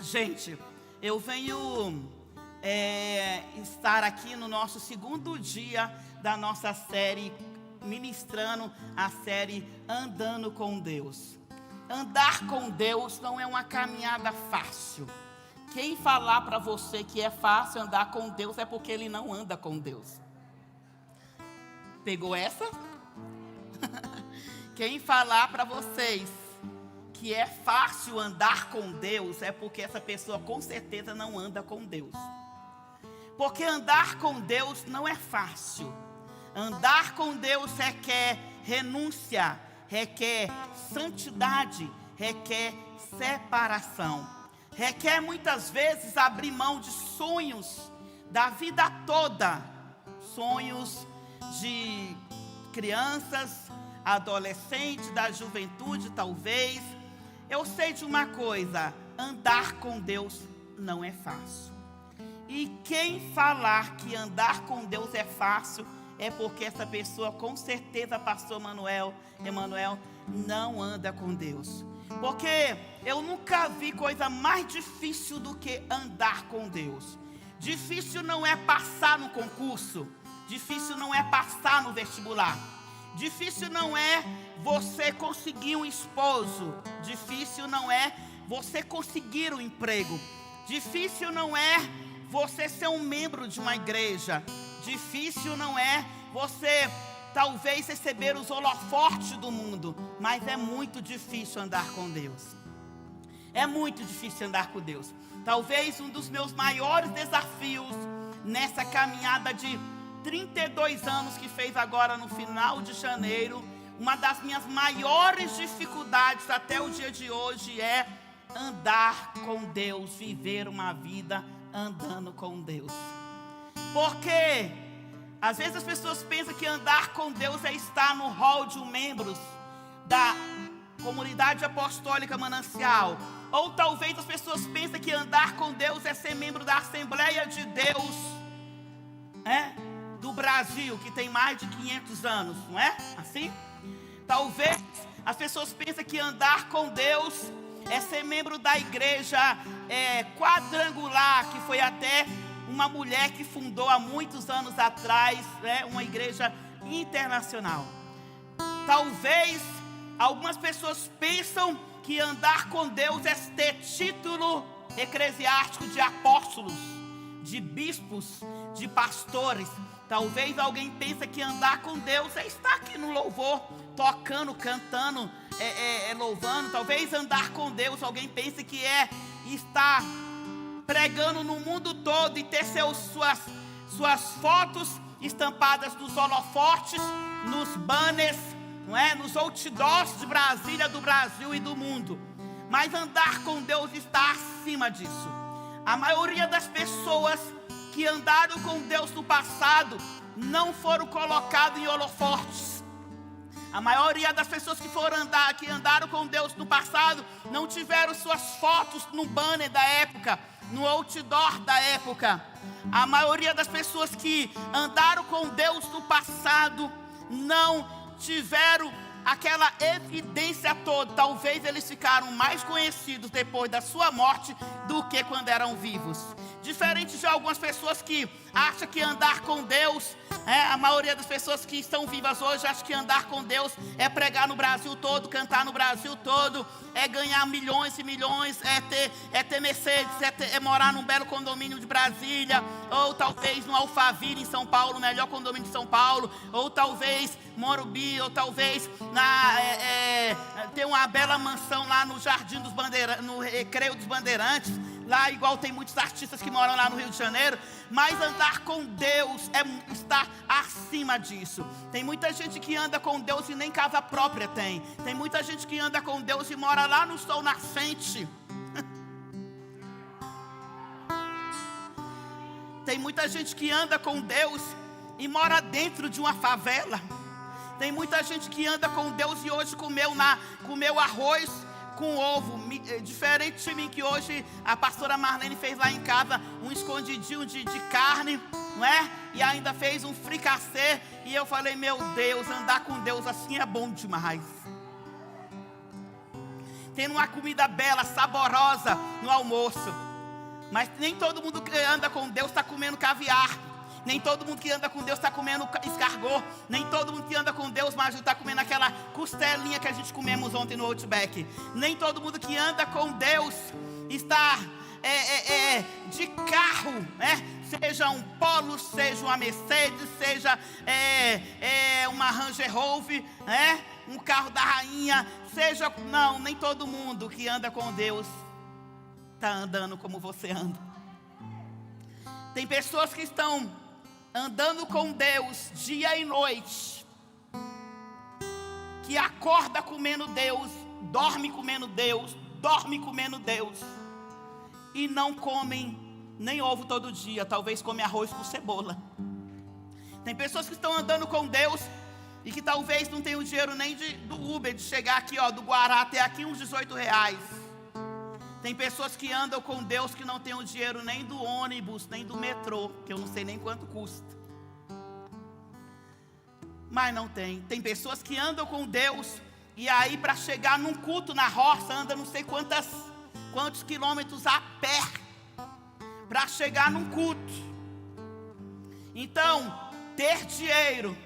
Gente, eu venho estar aqui no nosso segundo dia da nossa série, ministrando a série Andando com Deus. Andar com Deus não é uma caminhada fácil. Quem falar para você que é fácil andar com Deus é porque ele não anda com Deus. Pegou essa? Quem falar para vocês que é fácil andar com Deus é porque essa pessoa com certeza não anda com Deus. Porque andar com Deus não é fácil. Andar com Deus requer renúncia, requer santidade, requer separação. Requer muitas vezes abrir mão de sonhos da vida toda. Sonhos de crianças, adolescentes, da juventude talvez. Eu sei de uma coisa, andar com Deus não é fácil. E quem falar que andar com Deus é fácil, é porque essa pessoa, com certeza, pastor Emanuel, não anda com Deus. Porque eu nunca vi coisa mais difícil do que andar com Deus. Difícil não é passar no concurso, difícil não é passar no vestibular. Difícil não é você conseguir um esposo. Difícil não é você conseguir um emprego. Difícil não é você ser um membro de uma igreja. Difícil não é você talvez receber os holofotes do mundo. Mas é muito difícil andar com Deus. É muito difícil andar com Deus. Talvez um dos meus maiores desafios nessa caminhada de 32 anos que fez agora no final de janeiro, uma das minhas maiores dificuldades até o dia de hoje é andar com Deus, viver uma vida andando com Deus. Porque às vezes as pessoas pensam que andar com Deus é estar no hall de membros da comunidade apostólica Manancial. Ou talvez as pessoas pensam que andar com Deus é ser membro da Assembleia de Deus, do Brasil, que tem mais de 500 anos, não é assim? Talvez as pessoas pensem que andar com Deus é ser membro da igreja quadrangular, que foi até uma mulher que fundou há muitos anos atrás, uma igreja internacional. Talvez algumas pessoas pensam que andar com Deus é ter título eclesiástico de apóstolos, de bispos, de pastores. Talvez alguém pense que andar com Deus é estar aqui no louvor, tocando, cantando, louvando. Talvez andar com Deus, alguém pense que é estar pregando no mundo todo e ter suas fotos estampadas nos holofotes, nos banners, não é? Nos outdoors de Brasília, do Brasil e do mundo. Mas andar com Deus está acima disso. A maioria das pessoas que andaram com Deus no passado não foram colocados em holofotes. A maioria das pessoas que andaram com Deus no passado não tiveram suas fotos no banner da época, no outdoor da época. A maioria das pessoas que andaram com Deus no passado não tiveram aquela evidência toda. Talvez eles ficaram mais conhecidos depois da sua morte do que quando eram vivos. Diferente de algumas pessoas que acham que andar com Deus, a maioria das pessoas que estão vivas hoje acham que andar com Deus é pregar no Brasil todo, cantar no Brasil todo, é ganhar milhões e milhões, é ter Mercedes, é morar num belo condomínio de Brasília, ou talvez no Alphaville em São Paulo, o melhor condomínio de São Paulo, ou talvez Morumbi, ou talvez ter uma bela mansão lá no Jardim dos Bandeirantes, no Recreio dos Bandeirantes. Lá igual tem muitos artistas que moram lá no Rio de Janeiro. Mas andar com Deus é estar acima disso. Tem muita gente que anda com Deus e nem casa própria tem. Tem muita gente que anda com Deus e mora lá no sol nascente. Tem muita gente que anda com Deus e mora dentro de uma favela. Tem muita gente que anda com Deus e hoje comeu arroz com ovo, diferente de mim, que hoje a pastora Marlene fez lá em casa um escondidinho de carne, não é? E ainda fez um fricassê, e eu falei, meu Deus, andar com Deus assim é bom demais. tendo uma comida bela, saborosa no almoço. Mas nem todo mundo que anda com Deus está comendo caviar. Nem todo mundo que anda com Deus está comendo escargot. Nem todo mundo que anda com Deus, Maju, está comendo aquela costelinha que a gente comemos ontem no Outback. Nem todo mundo que anda com Deus está de carro, né? Seja um Polo, seja uma Mercedes, seja uma Range Rover, né? Um carro da rainha, seja... Não, nem todo mundo que anda com Deus está andando como você anda. Tem pessoas que estão andando com Deus dia e noite, que acorda comendo Deus, dorme comendo Deus, dorme comendo Deus, e não comem nem ovo todo dia, talvez come arroz com cebola. Tem pessoas que estão andando com Deus e que talvez não tenham dinheiro nem do Uber, de chegar aqui, do Guará até aqui, uns R$18. Tem pessoas que andam com Deus que não têm o dinheiro nem do ônibus, nem do metrô, que eu não sei nem quanto custa. Mas não tem. Tem pessoas que andam com Deus e aí para chegar num culto na roça, anda não sei quantos quilômetros a pé para chegar num culto. Então, ter dinheiro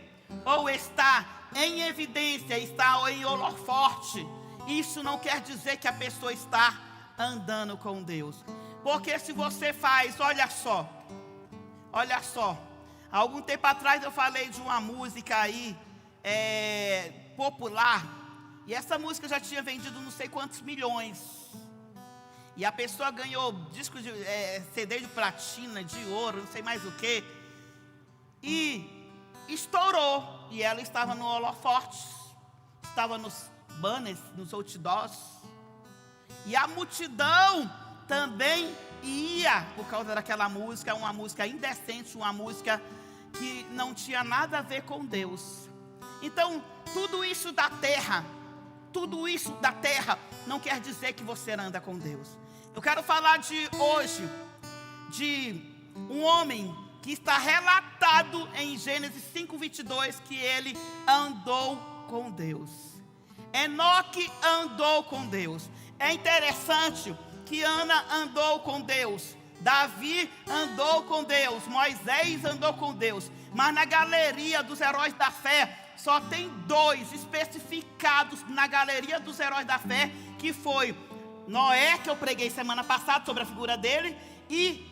ou estar em evidência, estar em holofote, isso não quer dizer que a pessoa está andando com Deus. Porque se você faz, olha só, algum tempo atrás eu falei de uma música aí popular, e essa música já tinha vendido não sei quantos milhões, e a pessoa ganhou disco de CD de platina, de ouro, não sei mais o que, e estourou, e ela estava no holofote, estava nos banners, nos outdoors, e a multidão também ia por causa daquela música, uma música indecente, uma música que não tinha nada a ver com Deus. Então, tudo isso da terra não quer dizer que você anda com Deus. Eu quero falar hoje de um homem que está relatado em Gênesis 5:22, que ele andou com Deus. Enoque andou com Deus. É interessante que Ana andou com Deus, Davi andou com Deus, Moisés andou com Deus, mas na galeria dos heróis da fé, só tem 2 especificados na galeria dos heróis da fé, que foi Noé, que eu preguei semana passada sobre a figura dele, e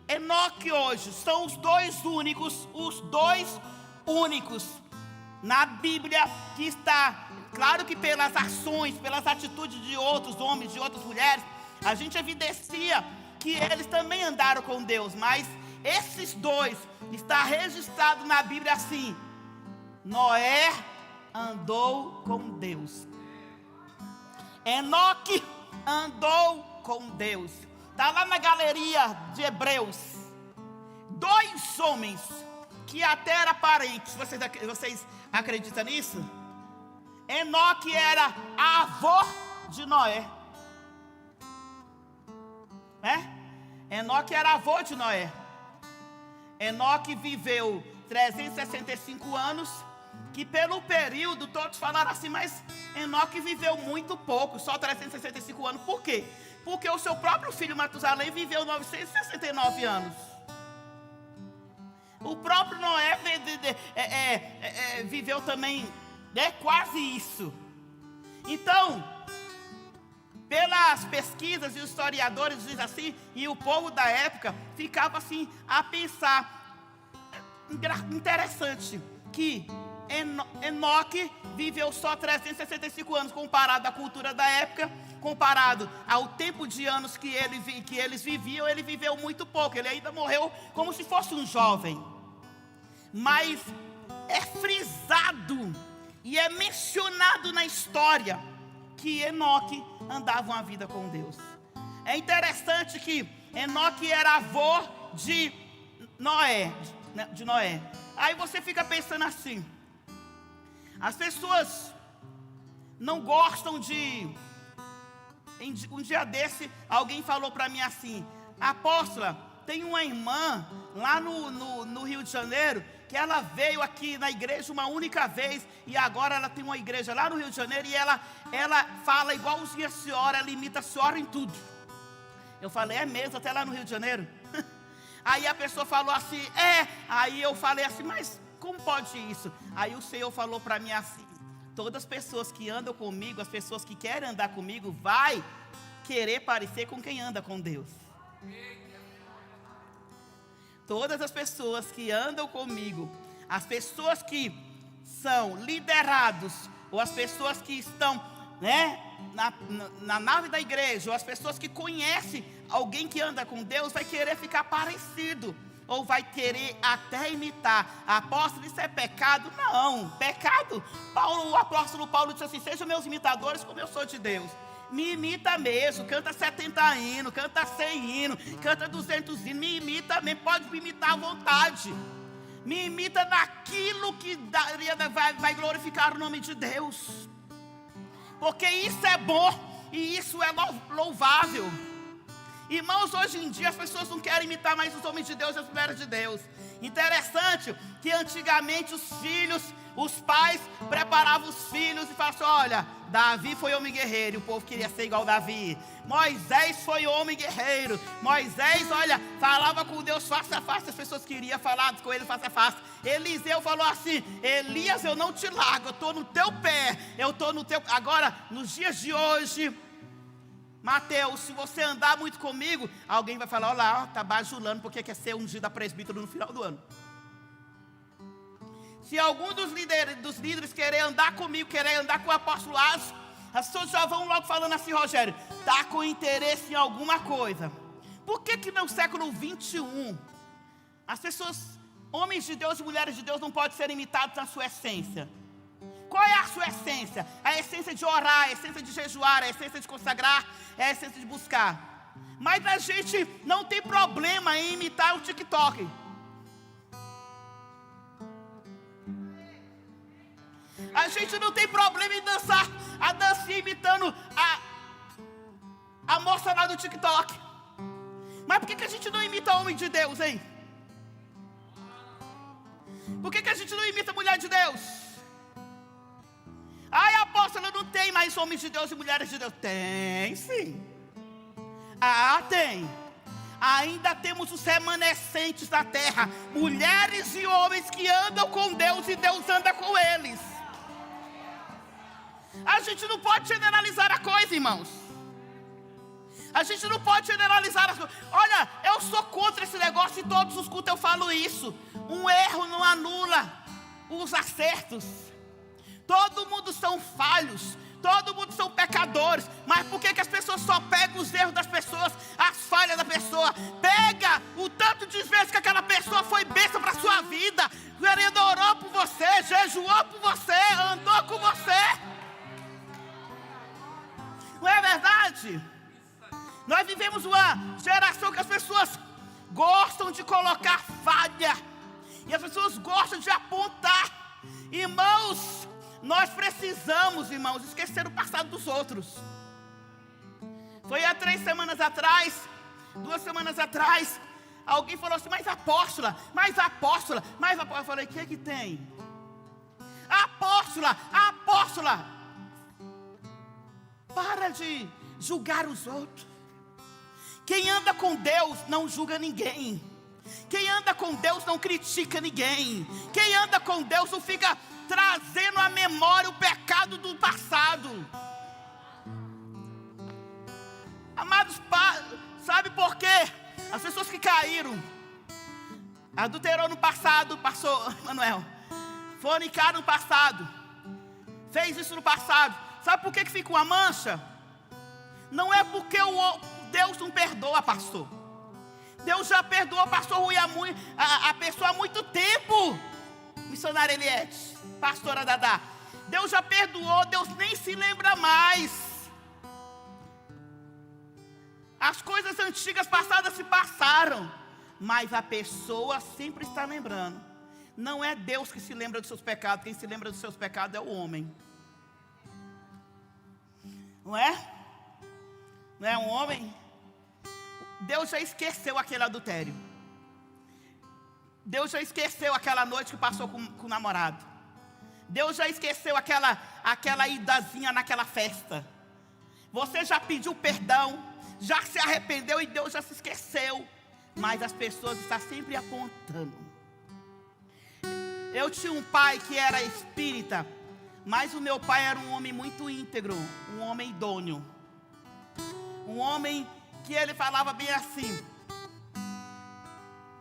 Enoque hoje. São os dois únicos na Bíblia que está... Claro que pelas ações, pelas atitudes de outros homens, de outras mulheres, a gente evidencia que eles também andaram com Deus. Mas esses 2 está registrado na Bíblia assim: Noé andou com Deus, Enoque andou com Deus. Está lá na galeria de Hebreus. 2 homens que até eram parentes. Vocês acreditam nisso? Enoque era avô de Noé. Enoque era avô de Noé. Enoque viveu 365 anos, que pelo período todos falaram assim, mas Enoque viveu muito pouco, só 365 anos. Por quê? Porque o seu próprio filho Matusalém viveu 969 anos. O próprio Noé viveu também quase isso. Então, pelas pesquisas e os historiadores dizem assim, e o povo da época ficava assim a pensar, interessante, que Enoque viveu só 365 anos, comparado à cultura da época, comparado ao tempo de anos que eles viviam, ele viveu muito pouco, ele ainda morreu como se fosse um jovem. Mas é frisado e é mencionado na história que Enoque andava uma vida com Deus. É interessante que Enoque era avô de Noé. Aí você fica pensando assim, as pessoas não gostam um dia desse, alguém falou para mim assim: apóstola, tem uma irmã lá no Rio de Janeiro que ela veio aqui na igreja uma única vez, e agora ela tem uma igreja lá no Rio de Janeiro, e ela fala igualzinho a senhora, ela imita a senhora em tudo. Eu falei, é mesmo, até lá no Rio de Janeiro? Aí a pessoa falou assim, aí eu falei assim, mas como pode isso? Aí o Senhor falou para mim assim, todas as pessoas que andam comigo, as pessoas que querem andar comigo, vai querer parecer com quem anda com Deus. Todas as pessoas que andam comigo, as pessoas que são liderados, ou as pessoas que estão, na nave da igreja, ou as pessoas que conhecem alguém que anda com Deus, vai querer ficar parecido, ou vai querer até imitar. Apóstolo, isso é pecado? Não, pecado. O apóstolo Paulo disse assim, sejam meus imitadores como eu sou de Deus. Me imita mesmo, canta 70 hinos, canta 100 hinos, canta 200 hinos, me imita mesmo, pode me imitar à vontade. Me imita naquilo que vai glorificar o nome de Deus. Porque isso é bom e isso é louvável. Irmãos, hoje em dia as pessoas não querem imitar mais os homens de Deus e as mulheres de Deus. Interessante que antigamente os pais preparavam os filhos e falavam assim, olha, Davi foi homem guerreiro, e o povo queria ser igual a Davi. Moisés foi homem guerreiro. Moisés, olha, falava com Deus face a face, as pessoas queriam falar com ele face a face. Eliseu falou assim, Elias, eu não te largo, eu estou no teu pé, eu estou no teu... Agora, nos dias de hoje, Mateus, se você andar muito comigo, alguém vai falar, olha lá, está bajulando porque quer ser ungido a presbítero no final do ano. Se algum dos líderes querer andar comigo, querer andar com o apóstolo Atos, as pessoas já vão logo falando assim, Rogério, está com interesse em alguma coisa. Por que no século 21, as pessoas, homens de Deus e mulheres de Deus, não podem ser imitados na sua essência? Qual é a sua essência? A essência de orar, a essência de jejuar, a essência de consagrar, a essência de buscar. Mas a gente não tem problema em imitar o TikTok. A gente não tem problema em dançar a dancinha imitando a moça lá do TikTok. Mas por que a gente não imita homem de Deus, hein? Por que a gente não imita a mulher de Deus? Ai, apóstolo, não tem mais homens de Deus e mulheres de Deus. Tem sim. Tem. Ainda temos os remanescentes da terra, mulheres e homens que andam com Deus e Deus anda com eles. A gente não pode generalizar a coisa, irmãos. A gente não pode generalizar as coisas. Olha, eu sou contra esse negócio e todos os cultos eu falo isso. Um erro não anula os acertos. Todo mundo são falhos, todo mundo são pecadores. Mas por que as pessoas só pegam os erros das pessoas, as falhas da pessoa? Pega o tanto de vezes que aquela pessoa foi bênção para a sua vida. Querendo orou por você, jejuou por você, andou com você. Não é verdade? Nós vivemos uma geração que as pessoas gostam de colocar falha. E as pessoas gostam de apontar. Irmãos, nós precisamos, irmãos, esquecer o passado dos outros. Foi há 3 semanas atrás, 2 semanas atrás, alguém falou assim, mas apóstola. Eu falei, o que tem? Apóstola. Para de julgar os outros. Quem anda com Deus não julga ninguém. Quem anda com Deus não critica ninguém. Quem anda com Deus não fica trazendo à memória o pecado do passado. Amados, sabe por quê? As pessoas que caíram, adulterou no passado, pastor Manuel, fornicaram no passado, fez isso no passado. Sabe por que fica uma mancha? Não é porque Deus não perdoa, pastor. Deus já perdoou o pastor Rui a pessoa há muito tempo. Missionária Eliette, pastora Dadá, Deus já perdoou, Deus nem se lembra mais. As coisas antigas passadas se passaram, mas a pessoa sempre está lembrando. Não é Deus que se lembra dos seus pecados, quem se lembra dos seus pecados é o homem. Não é? Não é um homem? Deus já esqueceu aquele adultério. Deus já esqueceu aquela noite que passou com o namorado. Deus já esqueceu aquela idazinha naquela festa. Você já pediu perdão, já se arrependeu e Deus já se esqueceu. Mas as pessoas estão sempre apontando. Eu tinha um pai que era espírita, mas o meu pai era um homem muito íntegro, um homem idôneo. Um homem que ele falava bem assim: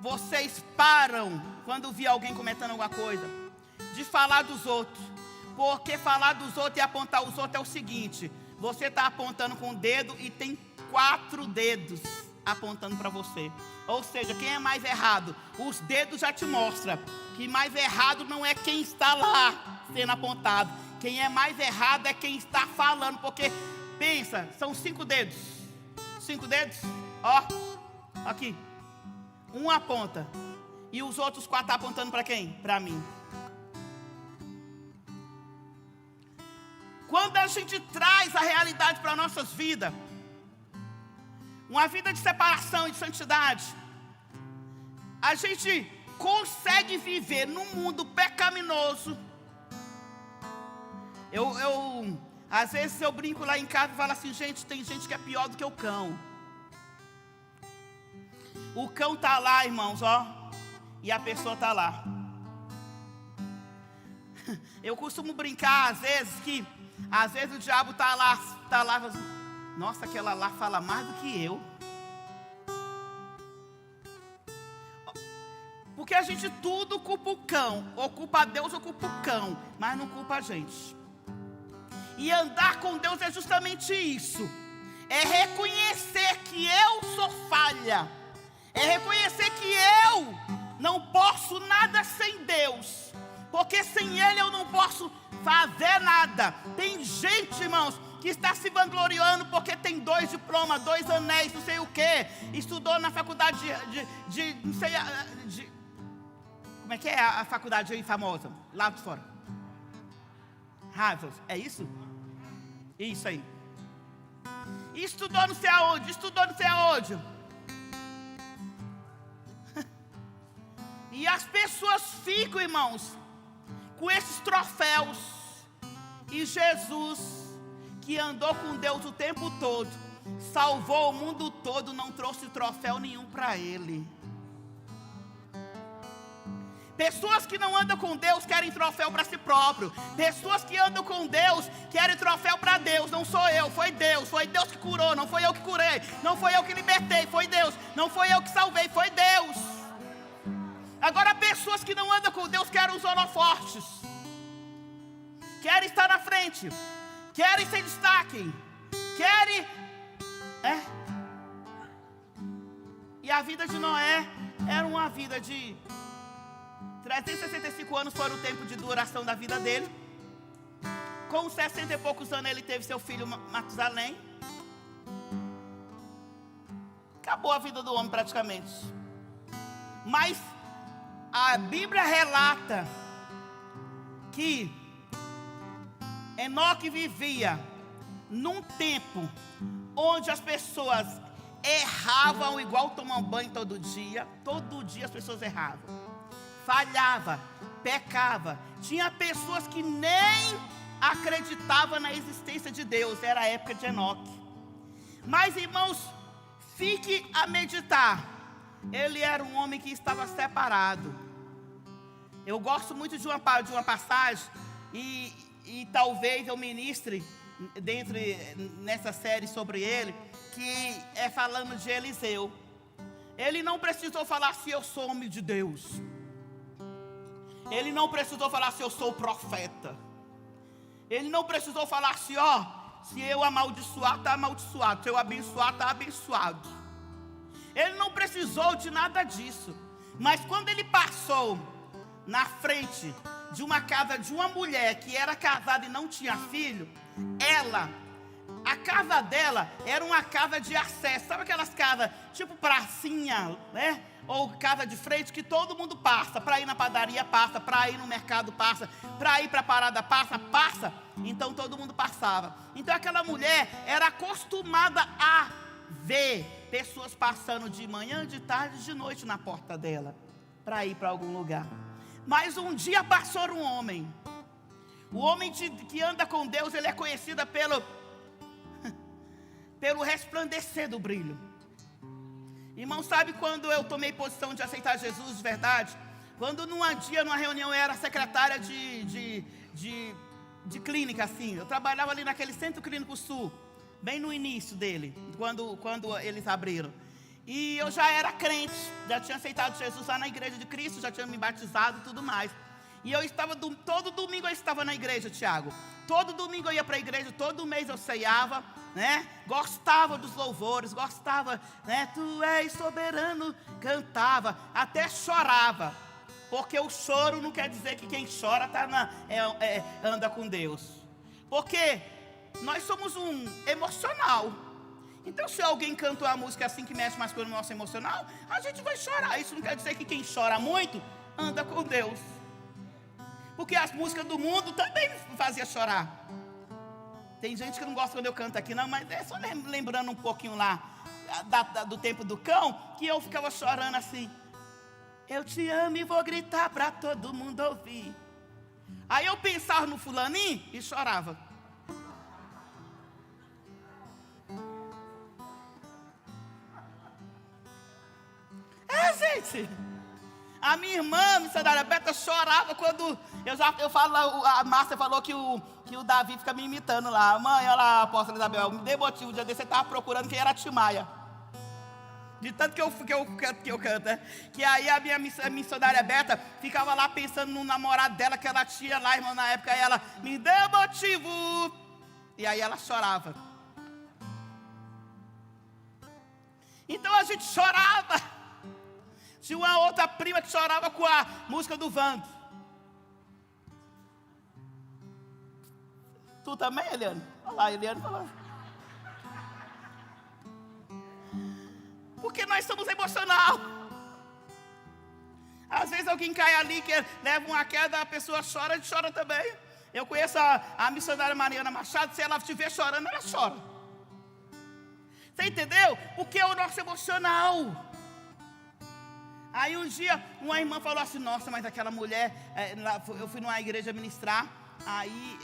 vocês param, quando via alguém comentando alguma coisa, de falar dos outros. Porque falar dos outros e apontar os outros é o seguinte: você está apontando com o dedo e tem 4 dedos apontando para você. Ou seja, quem é mais errado? Os dedos já te mostram que mais errado não é quem está lá sendo apontado. Quem é mais errado é quem está falando. Porque, pensa, são 5 dedos. 5 dedos, ó, aqui. Um aponta. E os outros 4 estão apontando para quem? Para mim. Quando a gente traz a realidade para nossas vidas, uma vida de separação e de santidade, a gente consegue viver num mundo pecaminoso. Às vezes eu brinco lá em casa e falo assim: gente, tem gente que é pior do que o cão. O cão está lá, irmãos, ó, e a pessoa está lá. Eu costumo brincar, às vezes o diabo está lá, nossa, aquela lá fala mais do que eu. Porque a gente tudo culpa o cão, ou culpa Deus ou culpa o cão, mas não culpa a gente. E andar com Deus é justamente isso: é reconhecer que eu sou falha, é reconhecer que eu não posso nada sem Deus, porque sem Ele eu não posso fazer nada. Tem gente, irmãos, que está se vangloriando porque tem 2 diplomas, 2 anéis, não sei o que, estudou na faculdade não sei, como é que é a faculdade aí famosa, lá de fora? Harvard, é isso? Isso aí. Estudou não sei aonde. E as pessoas ficam, irmãos, com esses troféus. E Jesus, que andou com Deus o tempo todo, salvou o mundo todo, não trouxe troféu nenhum para ele. Pessoas que não andam com Deus querem troféu para si próprio. Pessoas que andam com Deus querem troféu para Deus. Não sou eu, foi Deus. Foi Deus que curou, não foi eu que curei. Não foi eu que libertei, foi Deus. Não foi eu que salvei, foi Deus. Agora, pessoas que não andam com Deus querem os holofotes, querem estar na frente, querem ser destaque, querem... E a vida de Noé era uma vida de 365 anos, foi o tempo de duração da vida dele. Com 60 e poucos anos ele teve seu filho Matusalém. Acabou a vida do homem praticamente. Mas a Bíblia relata que Enoque vivia num tempo onde as pessoas erravam igual tomar banho todo dia. Todo dia as pessoas erravam, falhava, pecava. Tinha pessoas que nem acreditavam na existência de Deus. Era a época de Enoque. Mas, irmãos, fique a meditar. Ele era um homem que estava separado. Eu gosto muito de uma passagem, e talvez eu ministre nessa série sobre ele, que é falando de Eliseu. Ele não precisou falar assim: eu sou homem de Deus. Ele não precisou falar assim: eu sou profeta. Ele não precisou falar assim: ó, se eu amaldiçoar, está amaldiçoado. Se eu abençoar, está abençoado. Ele não precisou de nada disso. Mas quando ele passou na frente de uma casa de uma mulher que era casada e não tinha filho, a casa dela era uma casa de acesso. Sabe aquelas casas tipo pracinha, né? Ou casa de frente que todo mundo passa. Para ir na padaria passa, para ir no mercado passa, para ir para a parada passa. Então todo mundo passava. Então aquela mulher era acostumada a ver pessoas passando de manhã, de tarde, de noite na porta dela. para ir para algum lugar. Mas um dia passou um homem. O homem que anda com Deus, ele é conhecido pelo resplandecer do brilho. Irmão, sabe quando eu tomei posição de aceitar Jesus de verdade? Quando numa reunião, eu era secretária de clínica, assim. Eu trabalhava ali naquele Centro Clínico Sul, bem no início dele, quando eles abriram. E eu já era crente, já tinha aceitado Jesus lá na igreja de Cristo, já tinha me batizado e tudo mais. E eu estava, todo domingo eu estava na igreja, Tiago. Todo domingo eu ia para a igreja, todo mês eu ceiava, né? Gostava dos louvores, gostava, né? Tu és soberano, cantava, até chorava. Porque o choro não quer dizer que quem chora anda com Deus. Porque nós somos um emocional. Então se alguém canta uma música assim que mexe mais com o nosso emocional, a gente vai chorar. Isso não quer dizer que quem chora muito anda com Deus. Porque as músicas do mundo também me faziam chorar. Tem gente que não gosta quando eu canto aqui, não, mas é só lembrando um pouquinho lá do tempo do cão, que eu ficava chorando assim. Eu te amo e vou gritar para todo mundo ouvir. Aí eu pensava no fulaninho e chorava. Gente, a minha irmã, missionária Beta, chorava quando eu falo, a Márcia falou que o Davi fica me imitando lá. Mãe, olha lá, apóstola Isabel, me dê motivo, um dia desse você estava procurando quem era a Timaia. De tanto que eu canto, né? Que aí a minha missionária Beta ficava lá pensando no namorado dela que ela tinha lá, irmão, na época, ela me dê motivo. E aí ela chorava. Então a gente chorava. Tinha uma outra prima que chorava com a música do Vando. Tu também, Eliane? Olha lá, Eliane falou. Porque nós somos emocional. Às vezes alguém cai ali, que leva uma queda, a pessoa chora, a gente chora também. Eu conheço a missionária Mariana Machado, se ela estiver chorando, ela chora. Você entendeu? Porque é o nosso emocional. Aí um dia, uma irmã falou assim, nossa, mas aquela mulher, eu fui numa igreja ministrar, aí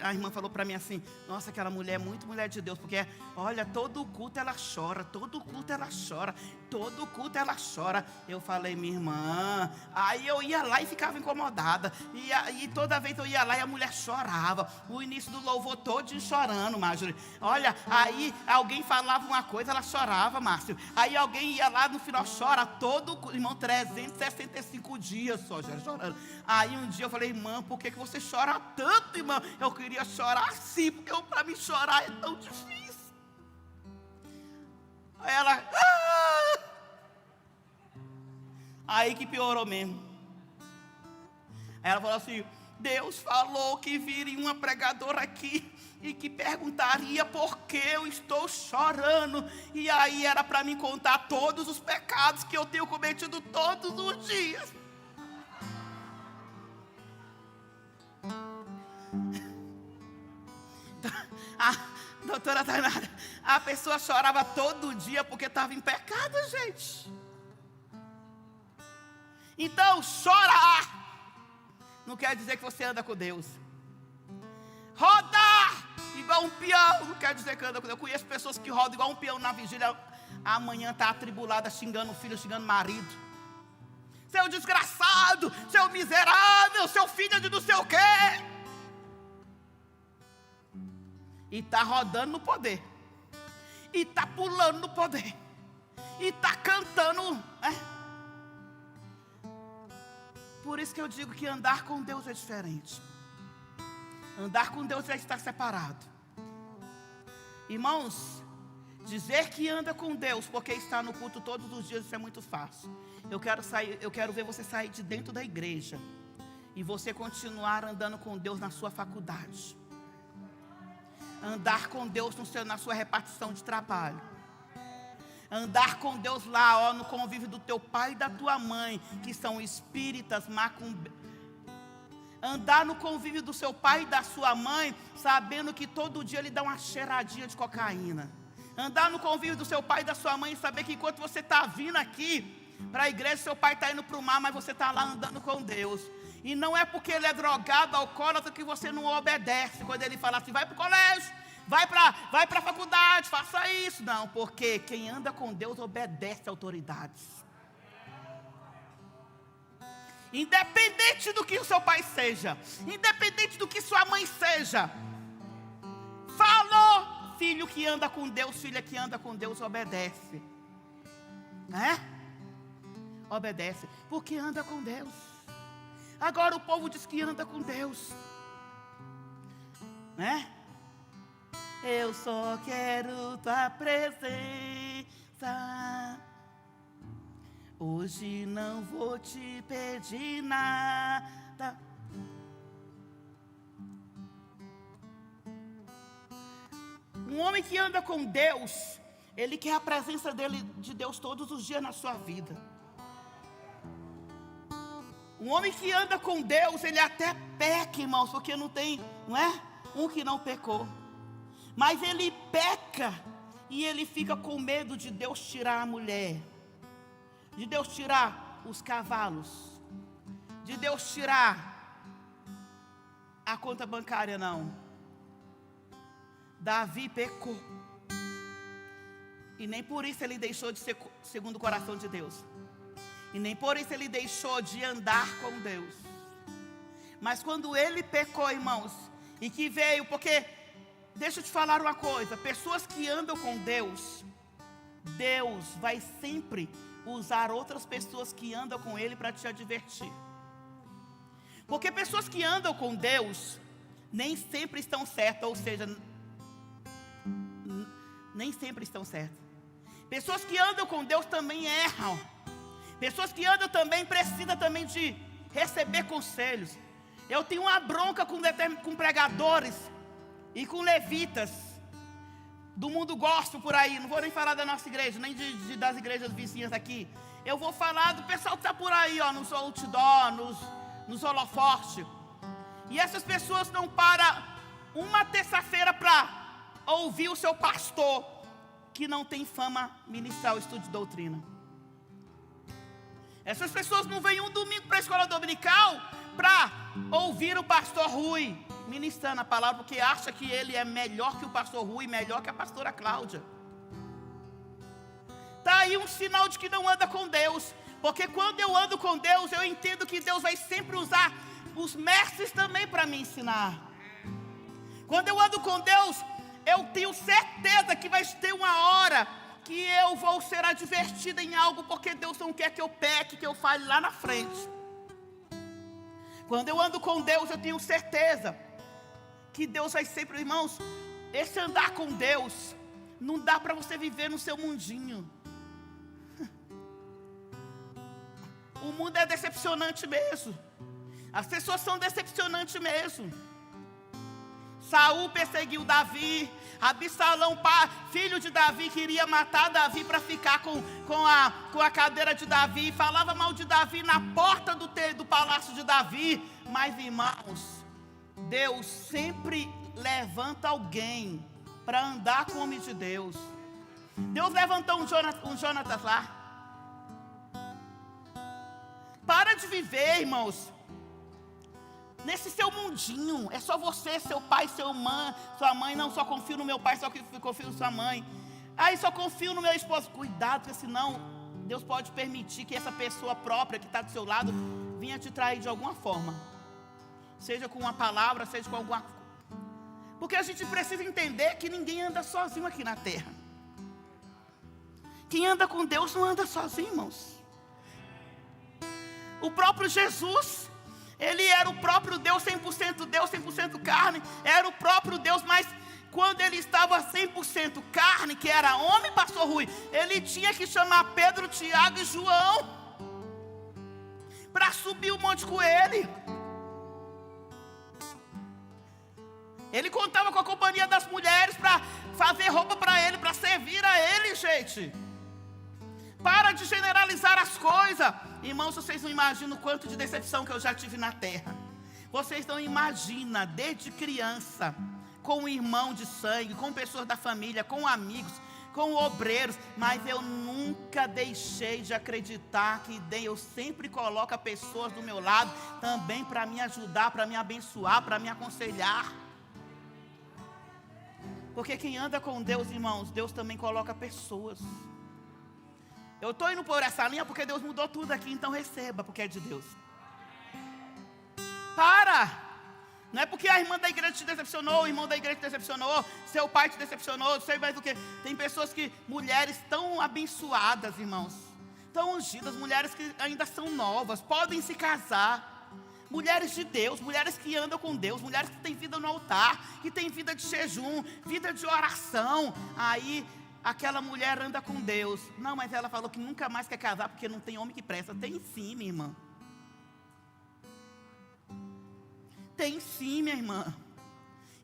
a irmã falou para mim assim, nossa, aquela mulher é muito mulher de Deus, porque olha, todo culto ela chora, todo culto ela chora, todo culto ela chora. Eu falei, minha irmã, aí eu ia lá e ficava incomodada, e toda vez eu ia lá e a mulher chorava, o início do louvor todo chorando, Marjorie. Olha, aí alguém falava uma coisa, ela chorava, Márcio, aí alguém ia lá no final, chora todo, irmão, 365 dias só já chorando. Aí um dia eu falei, irmã, por que você chora tanto, irmã? Eu queria chorar assim, porque para mim chorar é tão difícil. Aí ela, aí que piorou mesmo. Aí ela falou assim, Deus falou que viria uma pregadora aqui e que perguntaria por que eu estou chorando. E aí era para mim contar todos os pecados que eu tenho cometido todos os dias. Doutora Tainara, a pessoa chorava todo dia porque estava em pecado, gente. Então, chorar não quer dizer que você anda com Deus. Rodar igual um peão não quer dizer que anda com Deus. Eu conheço pessoas que rodam igual um peão na vigília, amanhã está atribulada, xingando o filho, xingando o marido. Seu desgraçado, seu miserável, seu filho de não sei o quê. E está rodando no poder. E está pulando no poder. E está cantando, né? Por isso que eu digo que andar com Deus é diferente. Andar com Deus é estar separado. Irmãos, dizer que anda com Deus porque está no culto todos os dias, isso é muito fácil. Eu quero ver você sair de dentro da igreja e você continuar andando com Deus na sua faculdade. Andar com Deus na sua repartição de trabalho. Andar com Deus lá, no convívio do teu pai e da tua mãe, que são espíritas, Andar no convívio do seu pai e da sua mãe, sabendo que todo dia ele dá uma cheiradinha de cocaína. Andar no convívio do seu pai e da sua mãe, e saber que enquanto você está vindo aqui, para a igreja, seu pai está indo para o mar, mas você está lá andando com Deus. E não é porque ele é drogado, alcoólatra, que você não obedece. Quando ele fala assim, vai para o colégio, vai para a faculdade, faça isso. Não, porque quem anda com Deus obedece autoridades. Independente do que o seu pai seja, independente do que sua mãe seja, falou, filho que anda com Deus, filha que anda com Deus, obedece. Né? Obedece, porque anda com Deus. Agora o povo diz que anda com Deus, né? Eu só quero tua presença, hoje não vou te pedir nada. Um homem que anda com Deus, ele quer a presença de Deus todos os dias na sua vida. Um homem que anda com Deus, ele até peca, irmãos, porque não tem, não é? Um que não pecou. Mas ele peca e ele fica com medo de Deus tirar a mulher, de Deus tirar os cavalos, de Deus tirar a conta bancária, não. Davi pecou. E nem por isso ele deixou de ser segundo o coração de Deus. E nem por isso ele deixou de andar com Deus. Mas quando ele pecou, irmãos, e que veio, porque, deixa eu te falar uma coisa, pessoas que andam com Deus, Deus vai sempre usar outras pessoas que andam com Ele para te advertir. Porque pessoas que andam com Deus, nem sempre estão certas, ou seja, nem sempre estão certas. Pessoas que andam com Deus também erram. Pessoas que andam também precisam também de receber conselhos. Eu tenho uma bronca com pregadores e com levitas do mundo gospel por aí. Não vou nem falar da nossa igreja, nem das igrejas vizinhas aqui. Eu vou falar do pessoal que está por aí, ó, nos outdoor, nos holofotes. E essas pessoas não param uma terça-feira para ouvir o seu pastor, que não tem fama ministrar o estudo de doutrina. Essas pessoas não vêm um domingo para a escola dominical para ouvir o pastor Rui ministrando a palavra, porque acha que ele é melhor que o pastor Rui, melhor que a pastora Cláudia. Está aí um sinal de que não anda com Deus. Porque quando eu ando com Deus, eu entendo que Deus vai sempre usar os mestres também para me ensinar. Quando eu ando com Deus, eu tenho certeza que vai ter uma hora que eu vou ser advertida em algo, porque Deus não quer que eu peque, que eu fale lá na frente. Quando eu ando com Deus, eu tenho certeza que Deus vai sempre, irmãos, esse andar com Deus, não dá para você viver no seu mundinho. O mundo é decepcionante mesmo. As pessoas são decepcionantes mesmo. Saul perseguiu Davi. Absalão, filho de Davi, queria matar Davi para ficar com a cadeira de Davi. Falava mal de Davi na porta do palácio de Davi. Mas, irmãos, Deus sempre levanta alguém para andar com o homem de Deus. Deus levantou um Jonatas lá. Para de viver, irmãos, nesse seu mundinho. É só você, seu pai, sua mãe. Não, só confio no meu pai, só confio na sua mãe. Aí só confio no meu esposo. Cuidado, porque senão Deus pode permitir que essa pessoa própria que está do seu lado venha te trair de alguma forma. Seja com uma palavra, seja com alguma... Porque a gente precisa entender que ninguém anda sozinho aqui na terra. Quem anda com Deus não anda sozinho, irmãos. O próprio Jesus, Ele era o próprio Deus, 100% carne. Era o próprio Deus, mas quando Ele estava 100% carne, que era homem, pastor Rui, Ele tinha que chamar Pedro, Tiago e João para subir o monte com Ele. Ele contava com a companhia das mulheres para fazer roupa para Ele, para servir a Ele, gente. Para de generalizar as coisas. Irmãos, vocês não imaginam o quanto de decepção que eu já tive na terra. Vocês não imaginam, desde criança, com um irmão de sangue, com pessoas da família, com amigos, com obreiros, mas eu nunca deixei de acreditar que Deus sempre coloca pessoas do meu lado também para me ajudar, para me abençoar, para me aconselhar. Porque quem anda com Deus, irmãos, Deus também coloca pessoas. Eu estou indo por essa linha porque Deus mudou tudo aqui, então receba, porque é de Deus. Não é porque a irmã da igreja te decepcionou, o irmão da igreja te decepcionou, seu pai te decepcionou, não sei mais o que. Tem pessoas mulheres tão abençoadas, irmãos, tão ungidas, mulheres que ainda são novas, podem se casar. Mulheres de Deus, mulheres que andam com Deus, mulheres que têm vida no altar, que têm vida de jejum, vida de oração. Aí aquela mulher anda com Deus. Não, mas ela falou que nunca mais quer casar porque não tem homem que presta. Tem sim, minha irmã. Tem sim, minha irmã.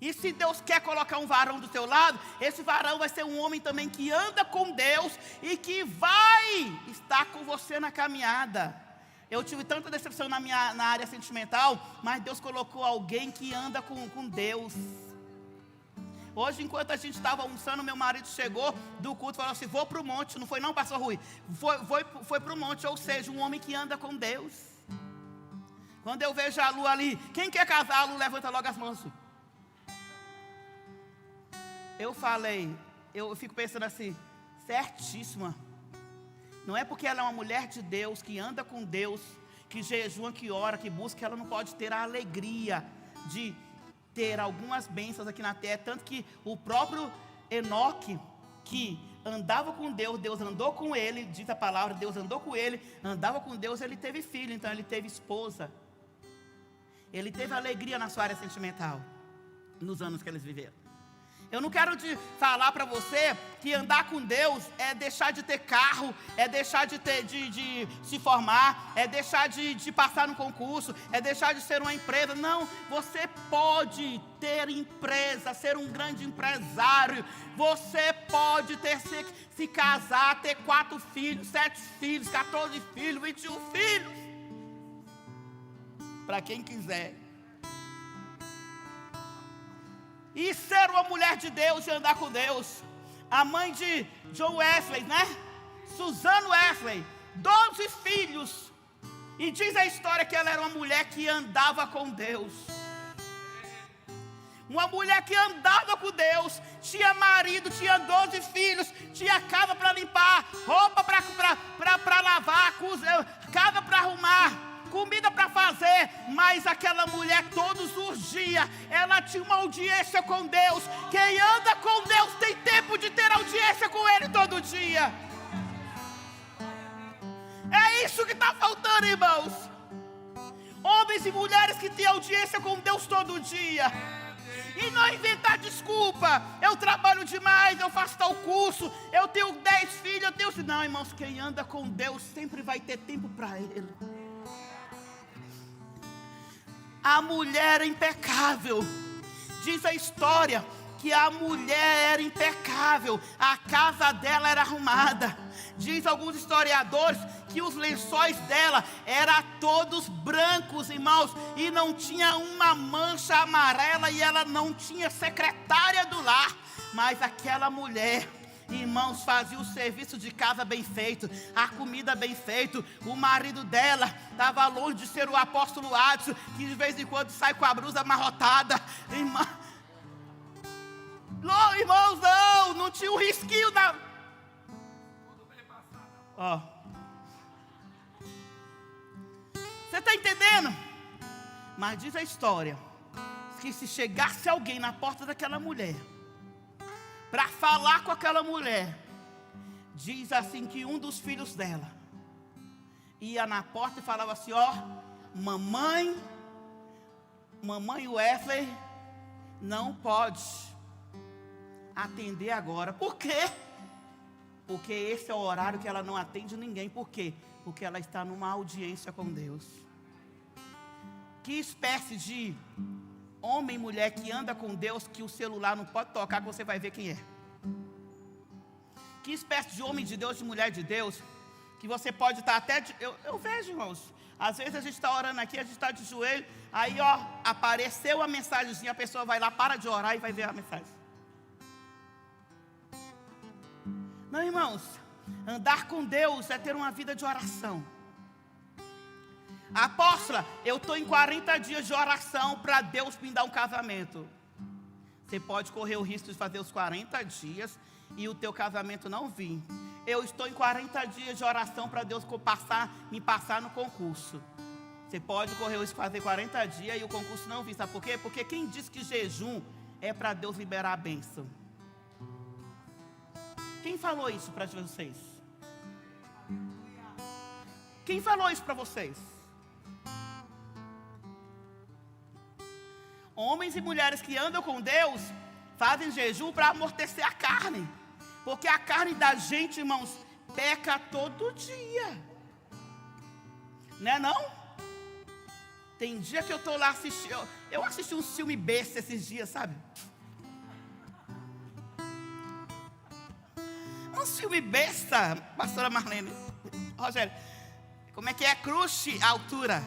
E se Deus quer colocar um varão do seu lado, esse varão vai ser um homem também que anda com Deus e que vai estar com você na caminhada. Eu tive tanta decepção na área sentimental, mas Deus colocou alguém que anda com Deus. Hoje, enquanto a gente estava almoçando, meu marido chegou do culto e falou assim: vou para o monte. Não foi não, pastor Rui? Foi para o monte, ou seja, um homem que anda com Deus. Quando eu vejo a Lu ali, quem quer casar? A Lu levanta logo as mãos. Eu fico pensando assim, certíssima. Não é porque ela é uma mulher de Deus, que anda com Deus, que jejua, que ora, que busca, que ela não pode ter a alegria de ter algumas bênçãos aqui na terra. Tanto que o próprio Enoque, que andava com Deus, Deus andou com ele, diz a palavra, Deus andou com ele, andava com Deus, ele teve filho, então ele teve esposa. Ele teve alegria na sua área sentimental, nos anos que eles viveram. Eu não quero te falar para você que andar com Deus é deixar de ter carro, é deixar de se formar, é deixar de passar no concurso, é deixar de ser uma empresa. Não, você pode ter empresa, ser um grande empresário. Você pode se casar, ter 4 filhos, 7 filhos, 14 filhos, 21 filhos. Para quem quiser. E ser uma mulher de Deus e andar com Deus. A mãe de John Wesley, né? Susan Wesley, 12 filhos. E diz a história que ela era uma mulher que andava com Deus. Uma mulher que andava com Deus. Tinha marido, tinha 12 filhos, tinha casa para limpar, roupa para lavar, casa para arrumar, comida para fazer. Mas aquela mulher todos os dias, ela tinha uma audiência com Deus. Quem anda com Deus tem tempo de ter audiência com Ele todo dia. É isso que está faltando, irmãos. Homens e mulheres que têm audiência com Deus todo dia. E não inventar desculpa. Eu trabalho demais, eu faço tal curso, eu tenho 10 filhos, eu tenho... Não, irmãos, quem anda com Deus sempre vai ter tempo para Ele. A mulher impecável. Diz a história que a mulher era impecável, a casa dela era arrumada. Diz alguns historiadores que os lençóis dela eram todos brancos, irmãos, e não tinha uma mancha amarela, e ela não tinha secretária do lar. Mas aquela mulher, irmãos, fazia o serviço de casa bem feito, a comida bem feita. O marido dela estava longe de ser o apóstolo Adson, que de vez em quando sai com a blusa amarrotada. Irmãos, não tinha um risquinho na... Você está entendendo? Mas diz a história que se chegasse alguém na porta daquela mulher para falar com aquela mulher, diz assim que um dos filhos dela ia na porta e falava assim: mamãe Wesley não pode atender agora. Por quê? Porque esse é o horário que ela não atende ninguém. Por quê? Porque ela está numa audiência com Deus. Que espécie de homem e mulher que anda com Deus, que o celular não pode tocar, que você vai ver quem é? Que espécie de homem de Deus, de mulher de Deus, que você pode estar até... Eu vejo, irmãos, às vezes a gente está orando aqui, a gente está de joelho, aí apareceu a mensagenzinha, a pessoa vai lá, para de orar e vai ver a mensagem. Não, irmãos, andar com Deus é ter uma vida de oração. Apóstola, eu estou em 40 dias de oração para Deus me dar um casamento. Você pode correr o risco de fazer os 40 dias e o teu casamento não vir. Eu estou em 40 dias de oração para Deus me passar no concurso. Você pode correr o risco de fazer 40 dias e o concurso não vir. Sabe por quê? Porque quem diz que jejum é para Deus liberar a bênção? Quem falou isso para vocês? Quem falou isso para vocês? Homens e mulheres que andam com Deus fazem jejum para amortecer a carne. Porque a carne da gente, irmãos, peca todo dia. Não é não? Tem dia que eu estou lá assistindo. Eu assisti um filme besta esses dias, sabe? Um filme besta, pastora Marlene. Rogério, como é que é? Crush a altura.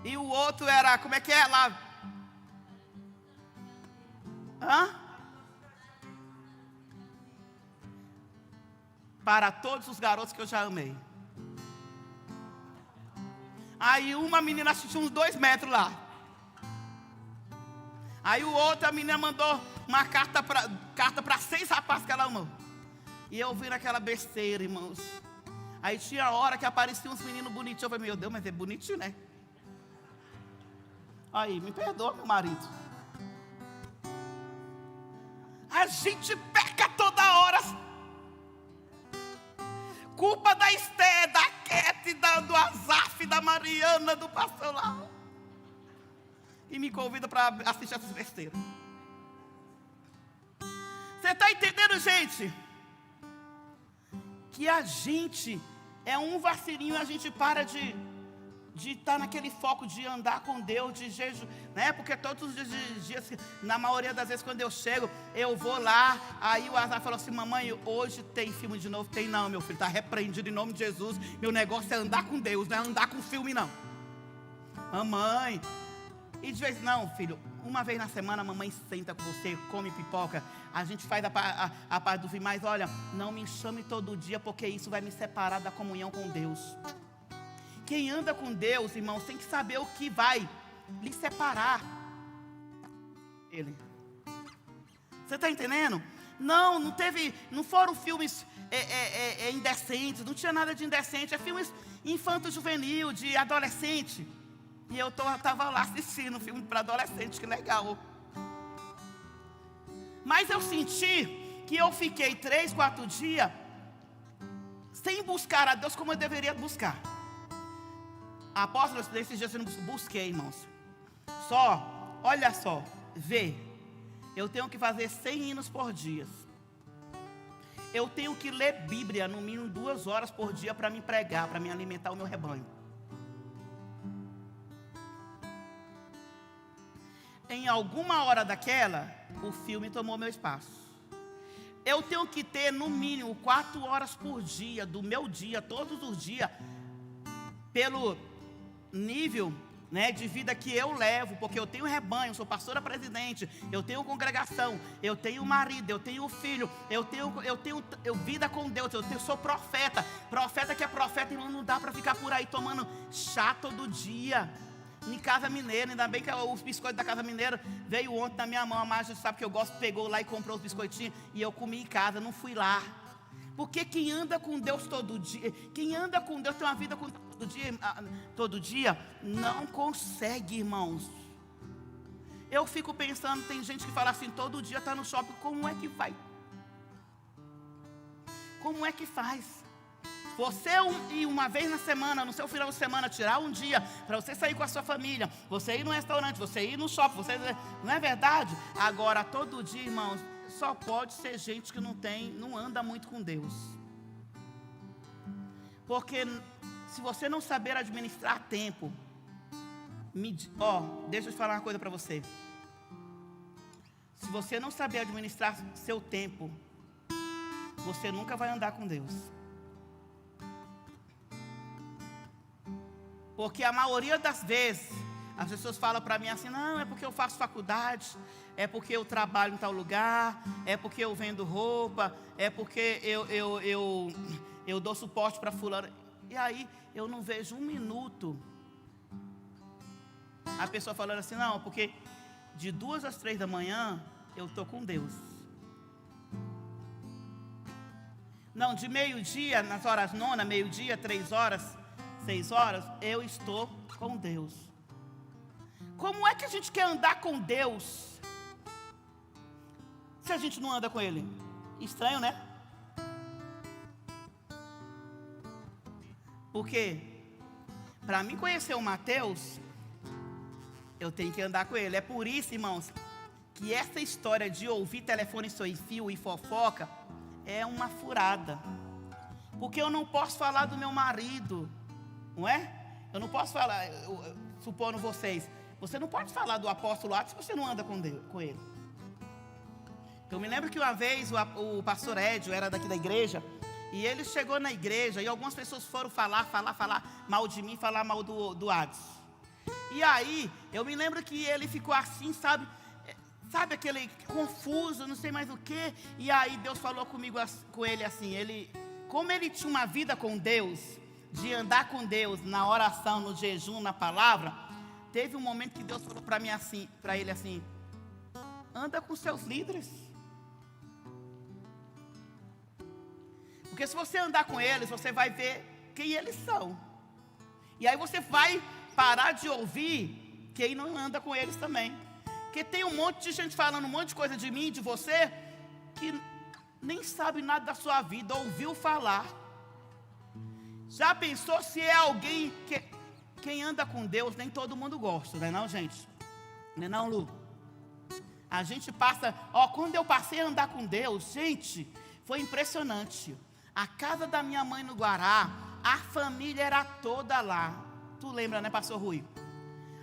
E o outro era, como é que é lá? Hã? Para todos os garotos que eu já amei. Aí uma menina assistiu uns 2 metros lá. Aí o outro, a menina mandou uma carta para 6 rapazes que ela amou. E eu vi naquela besteira, irmãos. Aí tinha hora que apareciam uns meninos bonitinhos. Eu falei, meu Deus, mas é bonitinho, né? Aí, me perdoa, meu marido. A gente peca toda hora. Culpa da Esté, da Kete, do Azaf, da Mariana, do pastor lá. E me convida para assistir essas besteiras. Você está entendendo, gente? Que a gente é um vacilinho, a gente para de estar naquele foco de andar com Deus, de jejum, né? Porque todos os dias, na maioria das vezes quando eu chego, eu vou lá, aí o Azar falou assim, mamãe, hoje tem filme de novo? Tem não, meu filho, está repreendido em nome de Jesus, meu negócio é andar com Deus, não é andar com filme não. Mamãe, e de vez, não filho, uma vez na semana a mamãe senta com você, come pipoca, a gente faz a parte do filme, mas olha, não me chame todo dia, porque isso vai me separar da comunhão com Deus. Quem anda com Deus, irmãos, tem que saber o que vai lhe separar Ele. Você está entendendo? Não foram filmes indecentes, não tinha nada de indecente, é filmes infanto-juvenil, de adolescente. E eu estava lá assistindo um filme para adolescente, que legal. Mas eu senti que eu fiquei 3, 4 dias sem buscar a Deus como eu deveria buscar. Apóstolos, nesses dias eu não busquei, irmãos. Olha só, vê. Eu tenho que fazer 100 hinos por dia. Eu tenho que ler Bíblia no mínimo 2 horas por dia para me pregar, para me alimentar o meu rebanho. Em alguma hora daquela, o filme tomou meu espaço. Eu tenho que ter no mínimo 4 horas por dia, do meu dia, todos os dias, pelo nível, né, de vida que eu levo, porque eu tenho rebanho, sou pastora presidente, eu tenho congregação, eu tenho marido, eu tenho filho, eu tenho vida com Deus, sou profeta que é profeta, irmão, não dá para ficar por aí tomando chá todo dia. Em Casa Mineira, ainda bem que os biscoitos da Casa Mineira veio ontem na minha mão, a Márcia sabe que eu gosto, pegou lá e comprou os biscoitinhos, e eu comi em casa, não fui lá. Porque quem anda com Deus todo dia, quem anda com Deus tem uma vida com todo dia, não consegue, irmãos. Eu fico pensando, tem gente que fala assim, todo dia está no shopping, como é que vai? Como é que faz? Você ir uma vez na semana, no seu final de semana, tirar um dia para você sair com a sua família, você ir no restaurante, você ir no shopping, não é verdade? Agora, todo dia, irmãos, só pode ser gente que não anda muito com Deus. Porque se você não saber administrar tempo, deixa eu te falar uma coisa para você. Se você não saber administrar seu tempo, você nunca vai andar com Deus. Porque a maioria das vezes, as pessoas falam para mim assim, não, é porque eu faço faculdade, é porque eu trabalho em tal lugar, é porque eu vendo roupa, é porque eu dou suporte para fulano. E aí eu não vejo um minuto a pessoa falando assim, não, porque de 2 às 3 da manhã eu estou com Deus. Não, de meio-dia, nas horas 9, meio-dia, 3 horas, 6 horas, eu estou com Deus. Como é que a gente quer andar com Deus se a gente não anda com Ele? Estranho, né? Porque para mim conhecer o Mateus, eu tenho que andar com Ele. É por isso, irmãos, que essa história de ouvir telefone sem fio e fofoca é uma furada. Porque eu não posso falar do meu marido, não é? Eu não posso falar, supondo vocês, você não pode falar do apóstolo Atos se você não anda com ele. Eu me lembro que uma vez o pastor Edio era daqui da igreja, e ele chegou na igreja, e algumas pessoas foram falar mal de mim, falar mal do Atos. E aí, eu me lembro que ele ficou assim, sabe aquele confuso, não sei mais o que. E aí Deus falou comigo, com ele assim, como ele tinha uma vida com Deus, de andar com Deus na oração, no jejum, na palavra, teve um momento que Deus falou para mim assim, para ele assim, anda com seus líderes. Porque se você andar com eles, você vai ver quem eles são. E aí você vai parar de ouvir quem não anda com eles também. Porque tem um monte de gente falando um monte de coisa de mim, de você, que nem sabe nada da sua vida, ouviu falar. Já pensou se é alguém que... Quem anda com Deus, nem todo mundo gosta, não é não, gente? Não é não, Lu? A gente passa... quando eu passei a andar com Deus, gente, foi impressionante. A casa da minha mãe no Guará, a família era toda lá. Tu lembra, né, pastor Rui?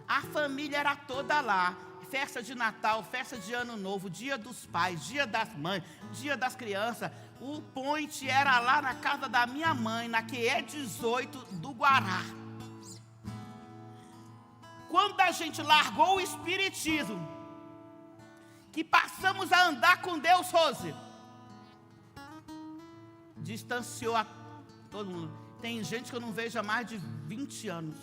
A família era toda lá. Festa de Natal, festa de Ano Novo, Dia dos Pais, Dia das Mães, Dia das Crianças. O point era lá na casa da minha mãe, na QE 18 do Guará. Quando a gente largou o espiritismo, que passamos a andar com Deus, Rose, distanciou a todo mundo. Tem gente que eu não vejo há mais de 20 anos.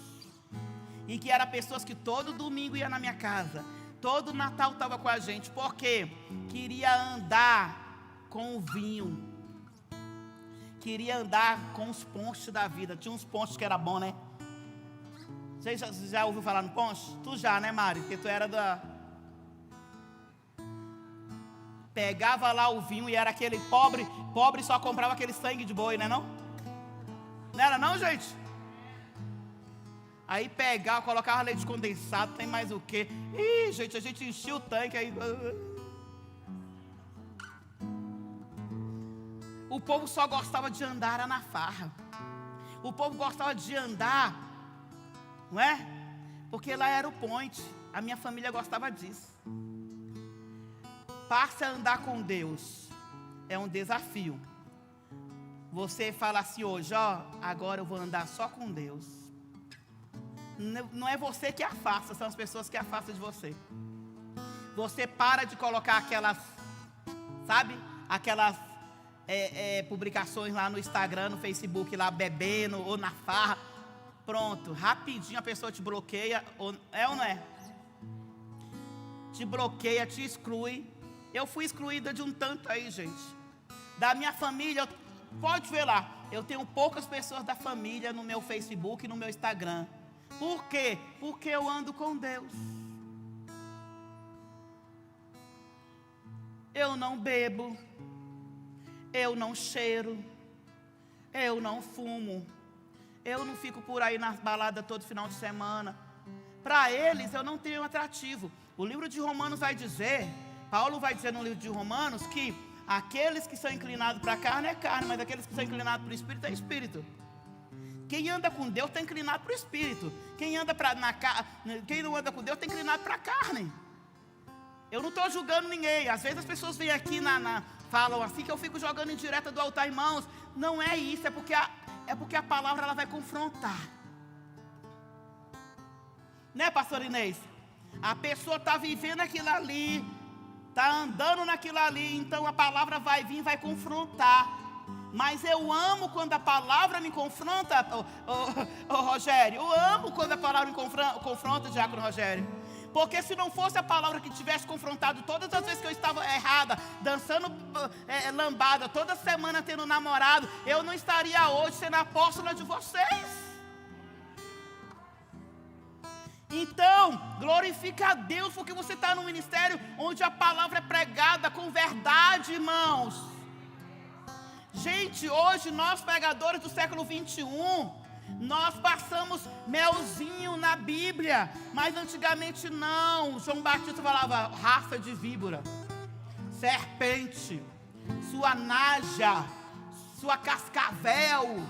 E que eram pessoas que todo domingo ia na minha casa, todo Natal estava com a gente, porque queria andar com o vinho, queria andar com os ponches da vida. Tinha uns ponches que era bom, né? Você já ouviu falar no ponche? Tu já, né, Mari? Porque tu era da... Pegava lá o vinho e era aquele pobre só comprava aquele sangue de boi, né não? Não era não, gente? Aí pegava, colocava leite condensado, tem mais o quê? Ih, gente, a gente enchia o tanque aí. O povo só gostava de andar era na farra. O povo gostava de andar, não é? Porque lá era o point. A minha família gostava disso. Passe a andar com Deus. É um desafio. Você fala assim hoje, agora eu vou andar só com Deus. Não é você que afasta, são as pessoas que afastam de você. Você para de colocar aquelas, sabe? Aquelas publicações lá no Instagram, no Facebook, lá bebendo ou na farra. Pronto, rapidinho a pessoa te bloqueia, ou não é? Te bloqueia, te exclui. Eu fui excluída de um tanto aí, gente. Da minha família, pode ver lá, eu tenho poucas pessoas da família no meu Facebook e no meu Instagram. Por quê? Porque eu ando com Deus. Eu não bebo, eu não cheiro, eu não fumo, eu não fico por aí nas baladas todo final de semana. Para eles eu não tenho atrativo. O livro de Romanos vai dizer, Paulo vai dizer no livro de Romanos, que aqueles que são inclinados para a carne é carne, mas aqueles que são inclinados para o Espírito é Espírito. Quem anda com Deus está inclinado para o Espírito. Quem não anda com Deus está inclinado para a carne. Eu não estou julgando ninguém. Às vezes as pessoas vêm aqui, falam assim, que eu fico jogando em direta do altar, irmãos. Não é isso, é porque a palavra ela vai confrontar. Né, pastor Inês? A pessoa está vivendo aquilo ali, está andando naquilo ali, então a palavra vai vir, vai confrontar. Mas eu amo quando a palavra me confronta, Rogério. Eu amo quando a palavra me confronta, Diácono Rogério. Porque se não fosse a palavra que tivesse confrontado todas as vezes que eu estava errada, dançando lambada, toda semana tendo namorado, eu não estaria hoje sendo apóstola de vocês. Então, glorifica a Deus, porque você está no ministério onde a palavra é pregada com verdade, irmãos. Gente, hoje nós pregadores do século 21, nós passamos melzinho na Bíblia, mas antigamente não. João Batista falava raça de víbora, serpente, sua naja, sua cascavel.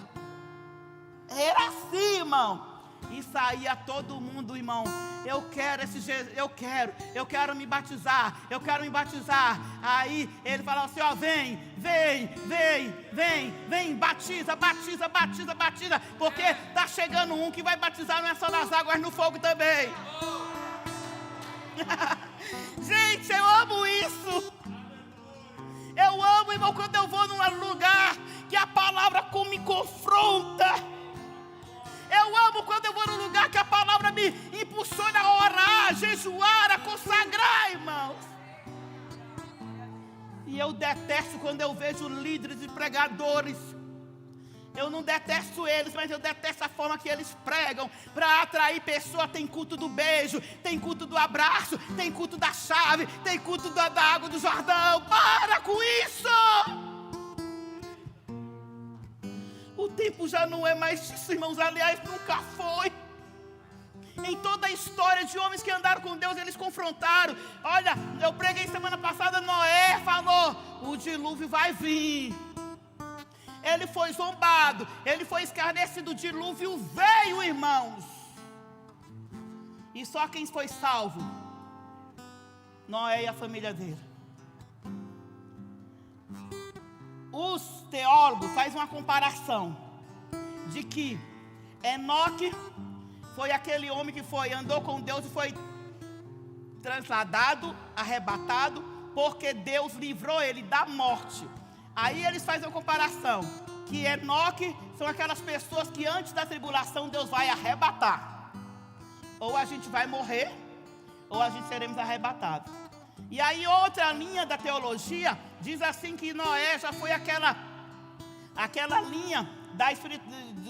Era assim, irmão. E saía todo mundo, irmão. Eu quero esse Jesus, eu quero me batizar, eu quero me batizar. Aí ele falava assim, ó, vem, batiza, porque está chegando um que vai batizar não é só nas águas, no fogo também. Gente, eu amo isso. Eu amo, irmão, quando eu vou num lugar que a palavra me confronta. Eu amo quando eu vou num lugar que a palavra me impulsiona a orar, a jejuar, a consagrar, irmãos. E eu detesto quando eu vejo líderes e pregadores. Eu não detesto eles, mas eu detesto a forma que eles pregam para atrair pessoas. Tem culto do beijo, tem culto do abraço, tem culto da chave, tem culto da água do Jordão. Para com isso! O tempo já não é mais isso, irmãos. Aliás, nunca foi. Em toda a história de homens que andaram com Deus, eles confrontaram. Olha, eu preguei semana passada, Noé falou, o dilúvio vai vir. Ele foi zombado, ele foi escarnecido, o dilúvio veio, irmãos. E só quem foi salvo? Noé e a família dele. Os teólogos fazem uma comparação de que Enoque foi aquele homem que andou com Deus e foi transladado, arrebatado, porque Deus livrou ele da morte. Aí eles fazem uma comparação, que Enoque são aquelas pessoas que antes da tribulação Deus vai arrebatar. Ou a gente vai morrer, ou a gente seremos arrebatados. E aí outra linha da teologia diz assim que Noé já foi aquela linha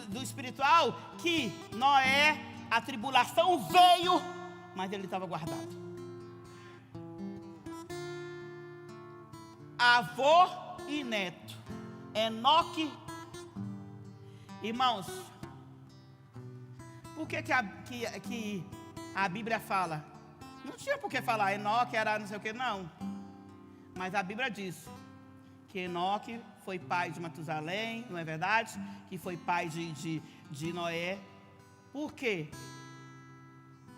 do espiritual, que Noé, a tribulação veio, mas ele estava guardado. Avô e neto, Enoque. Irmãos, por que a Bíblia fala? Não tinha por que falar, Enoque era não sei o que, não. Mas a Bíblia diz que Enoque foi pai de Matusalém, não é verdade? Que foi pai de Noé. Por quê?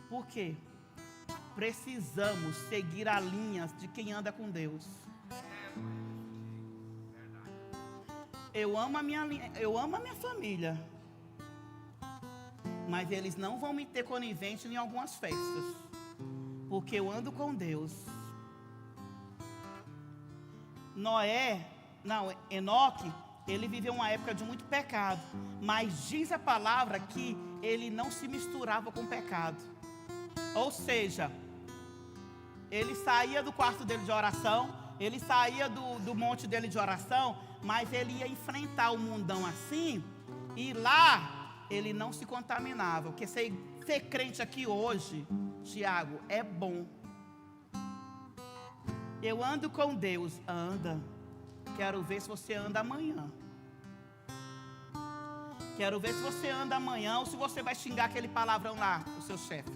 Porque precisamos seguir a linha de quem anda com Deus. Eu amo a minha família, mas eles não vão me ter conivente em algumas festas, porque eu ando com Deus. Enoque, ele viveu uma época de muito pecado, mas diz a palavra que ele não se misturava com pecado. Ou seja, ele saía do quarto dele de oração, ele saía do monte dele de oração, mas ele ia enfrentar o mundão assim, e lá ele não se contaminava. Porque ser crente aqui hoje, Tiago, é bom. Eu ando com Deus, anda. Quero ver se você anda amanhã. Quero ver se você anda amanhã, ou se você vai xingar aquele palavrão lá, o seu chefe.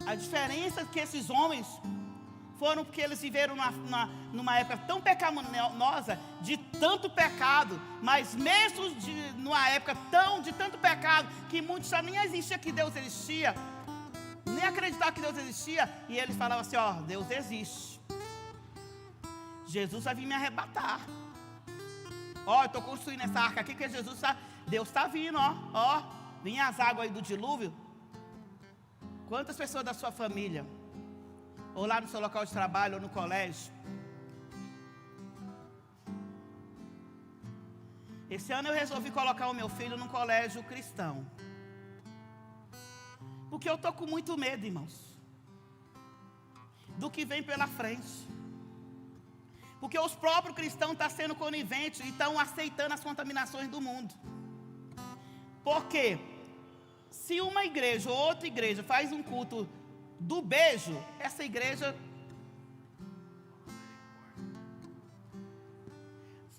A diferença é que esses homens foram porque eles viveram numa época tão pecaminosa, de tanto pecado, mas mesmo numa época de tanto pecado, que muitos já nem existiam que Deus existia, nem acreditavam que Deus existia, e eles falavam assim, ó, Deus existe, Jesus vai vir me arrebatar, ó, eu estou construindo essa arca aqui, que Jesus Deus está vindo, ó, vem as águas aí do dilúvio. Quantas pessoas da sua família ou lá no seu local de trabalho, ou no colégio. Esse ano eu resolvi colocar o meu filho num colégio cristão. Porque eu estou com muito medo, irmãos, do que vem pela frente. Porque os próprios cristãos estão sendo coniventes e estão aceitando as contaminações do mundo. Porque se uma igreja ou outra igreja faz um culto do beijo, essa igreja...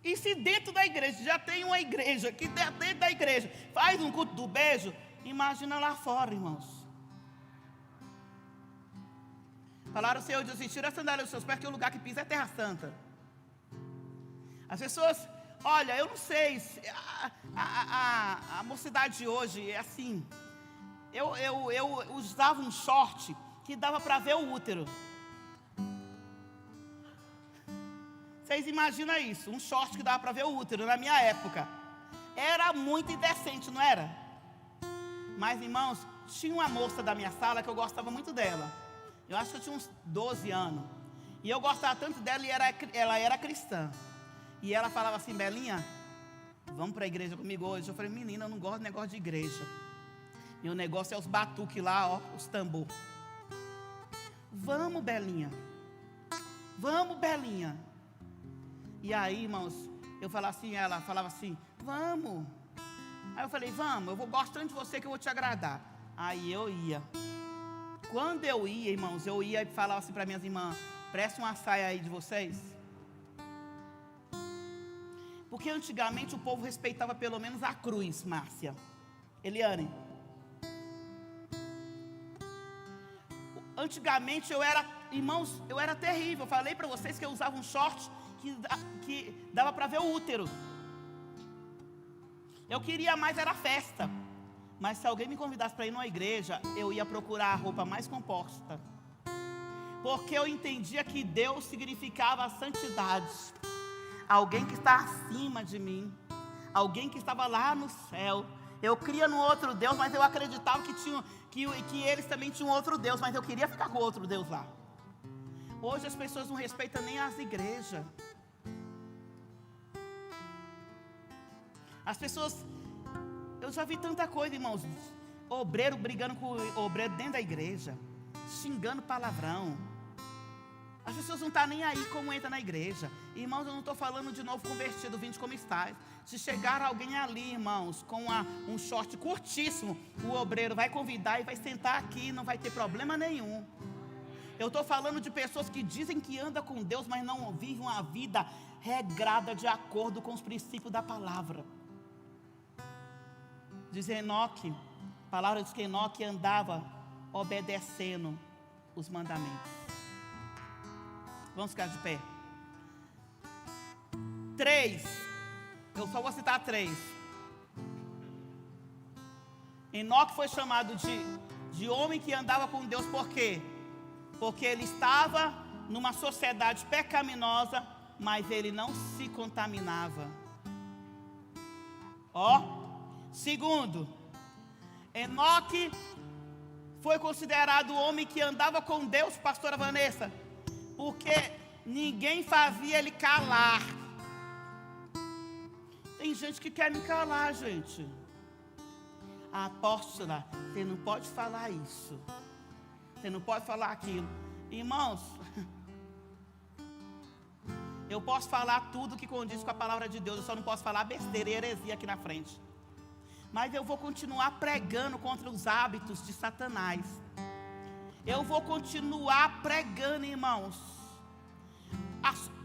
E se dentro da igreja já tem uma igreja que dentro da igreja faz um culto do beijo, imagina lá fora, irmãos. Falaram ao Senhor, disse, tira a sandália dos seus pés, que o lugar que pisa é terra santa. As pessoas, olha, eu não sei, a mocidade de hoje é assim. Eu usava um short que dava para ver o útero. Vocês imaginam isso, um short que dava para ver o útero na minha época. Era muito indecente, não era? Mas, irmãos, tinha uma moça da minha sala que eu gostava muito dela. Eu acho que eu tinha uns 12 anos. E eu gostava tanto dela e ela era cristã. E ela falava assim, Belinha, vamos para a igreja comigo hoje? Eu falei, menina, eu não gosto de negócio de igreja. Meu negócio é os batuques lá, ó, os tambor. Vamos, Belinha. Vamos, Belinha. E aí, irmãos, eu falava assim, ela falava assim, vamos. Aí eu falei, vamos, eu gosto tanto de você que eu vou te agradar. Aí eu ia. Quando eu ia, irmãos, eu ia e falava assim para minhas irmãs, preste uma saia aí de vocês. Porque antigamente o povo respeitava pelo menos a cruz, Márcia. Eliane. Antigamente irmãos, eu era terrível. Eu falei para vocês que eu usava um short que dava para ver o útero. Eu queria mais, era festa. Mas se alguém me convidasse para ir numa igreja, eu ia procurar a roupa mais composta. Porque eu entendia que Deus significava a santidade. Alguém que está acima de mim. Alguém que estava lá no céu. Eu cria no outro Deus, mas eu acreditava que eles também tinham outro Deus. Mas eu queria ficar com outro Deus lá. Hoje as pessoas não respeitam nem as igrejas. As pessoas... Eu já vi tanta coisa, irmãos. Obreiro brigando com obreiro dentro da igreja. Xingando palavrão. As pessoas não estão nem aí como entra na igreja. Irmãos, eu não estou falando de novo convertido, vinde como estás. Se chegar alguém ali, irmãos, com um short curtíssimo, o obreiro vai convidar e vai sentar aqui, não vai ter problema nenhum. Eu estou falando de pessoas que dizem que andam com Deus, mas não vivem uma vida regrada de acordo com os princípios da palavra. Diz Enoque, a palavra diz que Enoque andava obedecendo os mandamentos. Vamos ficar de pé. 3. Eu só vou citar 3. Enoque foi chamado de homem que andava com Deus, por quê? Porque ele estava numa sociedade pecaminosa, mas ele não se contaminava. Ó. Segundo, Enoque foi considerado o homem que andava com Deus, pastora Vanessa, porque ninguém fazia ele calar. Tem gente que quer me calar, gente. Apóstola, você não pode falar isso. Você não pode falar aquilo. Irmãos, eu posso falar tudo que condiz com a palavra de Deus. Eu só não posso falar besteira e heresia aqui na frente. Mas eu vou continuar pregando contra os hábitos de Satanás. Eu vou continuar pregando, irmãos.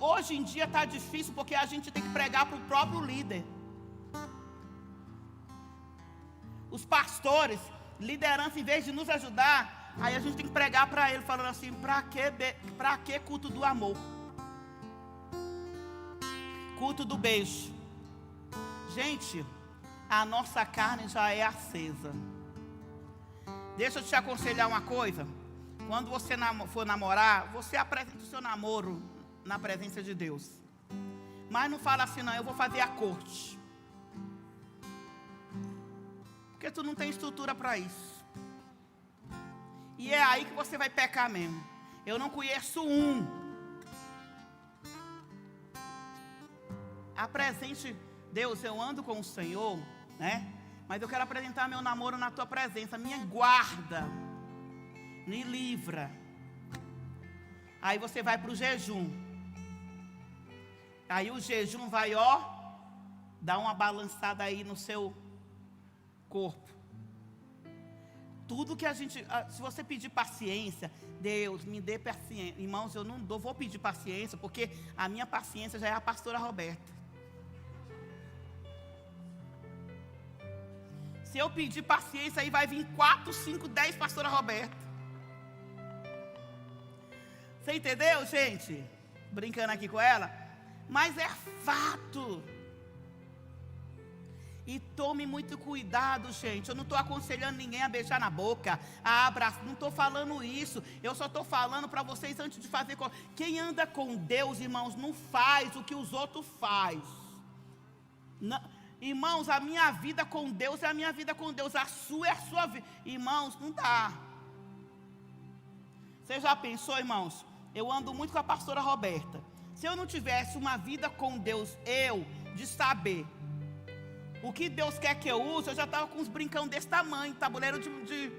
Hoje em dia está difícil porque a gente tem que pregar para o próprio líder. Os pastores, liderança, em vez de nos ajudar, aí a gente tem que pregar para ele, falando assim, para que culto do amor? Culto do beijo. Gente, a nossa carne já é acesa. Deixa eu te aconselhar uma coisa. Quando você for namorar, você apresenta o seu namoro na presença de Deus. Mas não fala assim, não, eu vou fazer a corte. Porque tu não tem estrutura para isso. E é aí que você vai pecar mesmo. Eu não conheço um. Apresente, Deus, eu ando com o Senhor, né? Mas eu quero apresentar meu namoro na tua presença. Me guarda, me livra. Aí você vai para o jejum. Aí o jejum vai, ó, dar uma balançada aí no seu corpo. Tudo que a gente, se você pedir paciência, Deus, me dê paciência. Irmãos, eu não vou pedir paciência, porque a minha paciência já é a pastora Roberta. Se eu pedir paciência, aí vai vir 4, 5, 10 pastora Roberta. Você entendeu, gente? Brincando aqui com ela. Mas é fato. E tome muito cuidado, gente. Eu não estou aconselhando ninguém a beijar na boca, a abraçar. Não estou falando isso. Eu só estou falando para vocês antes de fazer. Quem anda com Deus, irmãos, não faz o que os outros fazem. Irmãos, a minha vida com Deus é a minha vida com Deus. A sua é a sua vida. Irmãos, não dá. Você já pensou, irmãos? Eu ando muito com a pastora Roberta. Se eu não tivesse uma vida com Deus, de saber o que Deus quer que eu use, eu já estava com uns brincão desse tamanho, tabuleiro de...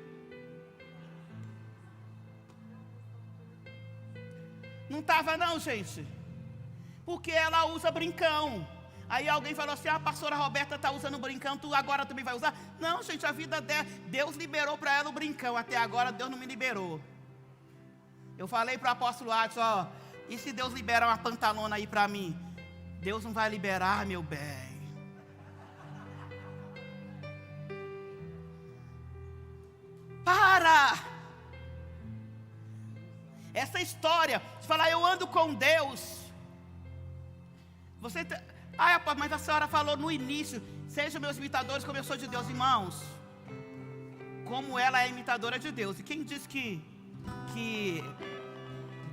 Não estava não, gente. Porque ela usa brincão. Aí alguém falou assim, a pastora Roberta está usando brincão, tu agora também vai usar? Não, gente, a vida dela, Deus liberou para ela o brincão. Até agora Deus não me liberou. Eu falei para o apóstolo Adson, ó, e se Deus liberar uma pantalona aí para mim? Deus não vai liberar, meu bem. Para! Essa história de falar, eu ando com Deus. Você... mas a senhora falou no início, sejam meus imitadores como eu sou de Deus. Irmãos, como ela é imitadora de Deus. E quem diz que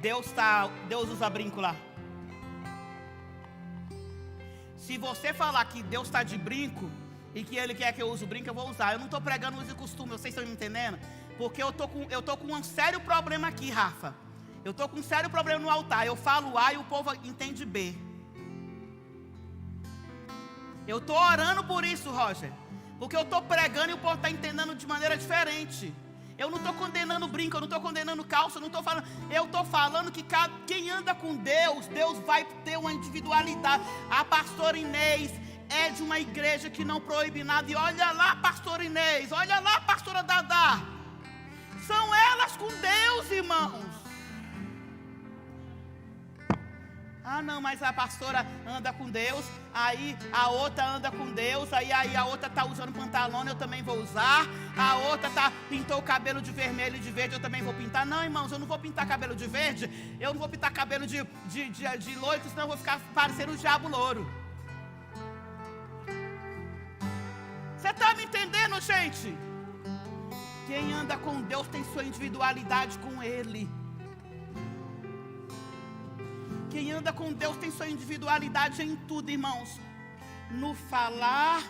Deus usa brinco lá? Se você falar que Deus está de brinco e que Ele quer que eu use o brinco, eu vou usar. Eu não estou pregando uso e costume, vocês estão me entendendo? Porque eu tô com um sério problema aqui, Rafa. Eu estou com um sério problema no altar. Eu falo A e o povo entende B. Eu estou orando por isso, Roger. Porque eu estou pregando e o povo está entendendo de maneira diferente. Eu não estou condenando brinco, eu não estou condenando calça, eu não estou falando. Eu estou falando que quem anda com Deus, Deus vai ter uma individualidade. A pastora Inês é de uma igreja que não proíbe nada. E olha lá, pastora Inês, olha lá, pastora Dadá. São elas com Deus, irmãos. Ah, não, mas a pastora anda com Deus, aí a outra anda com Deus, aí a outra está usando pantalona, eu também vou usar. A outra pintou o cabelo de vermelho e de verde, eu também vou pintar. Não, irmãos, eu não vou pintar cabelo de verde, eu não vou pintar cabelo de loiro, senão eu vou ficar parecendo o diabo louro. Você está me entendendo, gente? Quem anda com Deus tem sua individualidade com Ele. Quem anda com Deus tem sua individualidade em tudo, irmãos. No falar,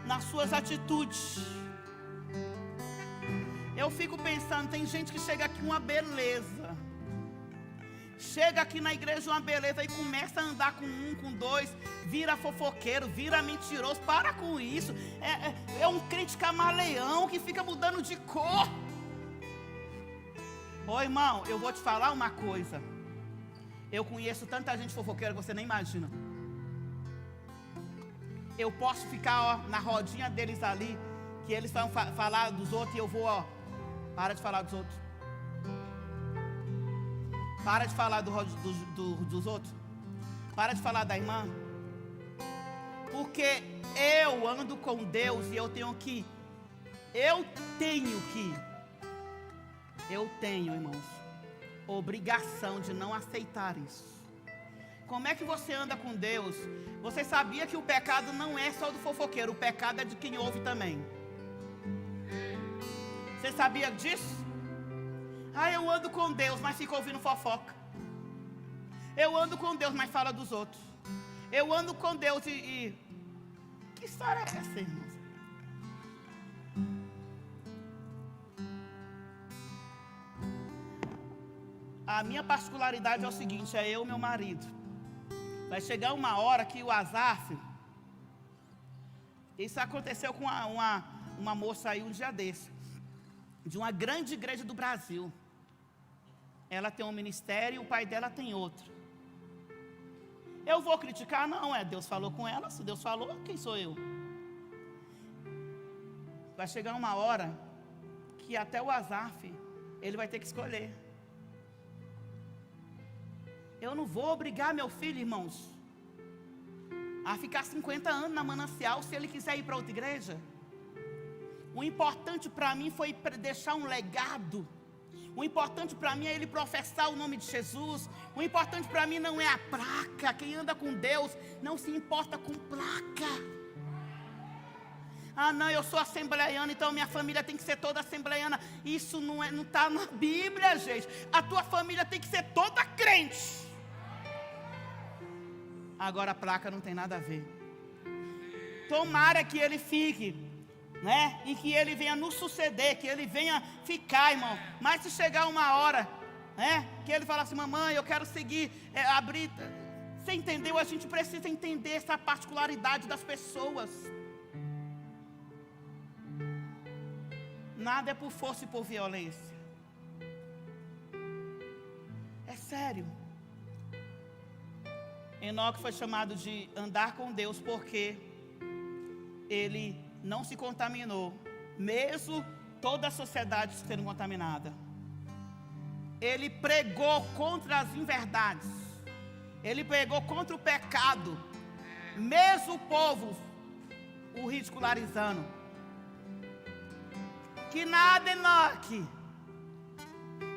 nas suas atitudes. Eu fico pensando, tem gente que chega aqui uma beleza. Chega aqui na igreja uma beleza e começa a andar com um, com dois. Vira fofoqueiro, vira mentiroso. Para com isso. É um crente camaleão que fica mudando de cor. Ô irmão, eu vou te falar uma coisa. Eu conheço tanta gente fofoqueira que você nem imagina. Eu posso ficar na rodinha deles ali, que eles vão falar dos outros, e eu vou, para de falar dos outros. Para de falar dos outros. Para de falar da irmã. Porque eu ando com Deus e eu tenho, irmãos, obrigação de não aceitar isso. Como é que você anda com Deus? Você sabia que o pecado não é só do fofoqueiro, o pecado é de quem ouve também. Você sabia disso? Eu ando com Deus, mas fica ouvindo fofoca. Eu ando com Deus, mas fala dos outros. Eu ando com Deus e... Que história é essa, irmãos? A minha particularidade é o seguinte, é eu e meu marido. Vai chegar uma hora que o Azaf, isso aconteceu com uma moça aí um dia desse, de uma grande igreja do Brasil. Ela tem um ministério e o pai dela tem outro. Eu vou criticar? Não, Deus falou com ela. Se Deus falou, quem sou eu? Vai chegar uma hora que até o Azaf, ele vai ter que escolher. Eu não vou obrigar meu filho, irmãos, a ficar 50 anos na Manancial se ele quiser ir para outra igreja. O importante para mim foi deixar um legado. O importante para mim é ele professar o nome de Jesus. O importante para mim não é a placa. Quem anda com Deus não se importa com placa. Ah, não, eu sou assembleiano, então minha família tem que ser toda assembleiana. Isso não está na Bíblia, gente. A tua família tem que ser toda crente. Agora a placa não tem nada a ver. Tomara que ele fique, né? E que ele venha nos suceder, que ele venha ficar, irmão. Mas se chegar uma hora, né? Que ele fala assim, mamãe, eu quero seguir, abrir. Você entendeu? A gente precisa entender essa particularidade das pessoas. Nada é por força e por violência. É sério. Enoque foi chamado de andar com Deus porque ele não se contaminou, mesmo toda a sociedade sendo contaminada. Ele pregou contra as inverdades. Ele pregou contra o pecado, mesmo o povo o ridicularizando. Que nada, Enoque.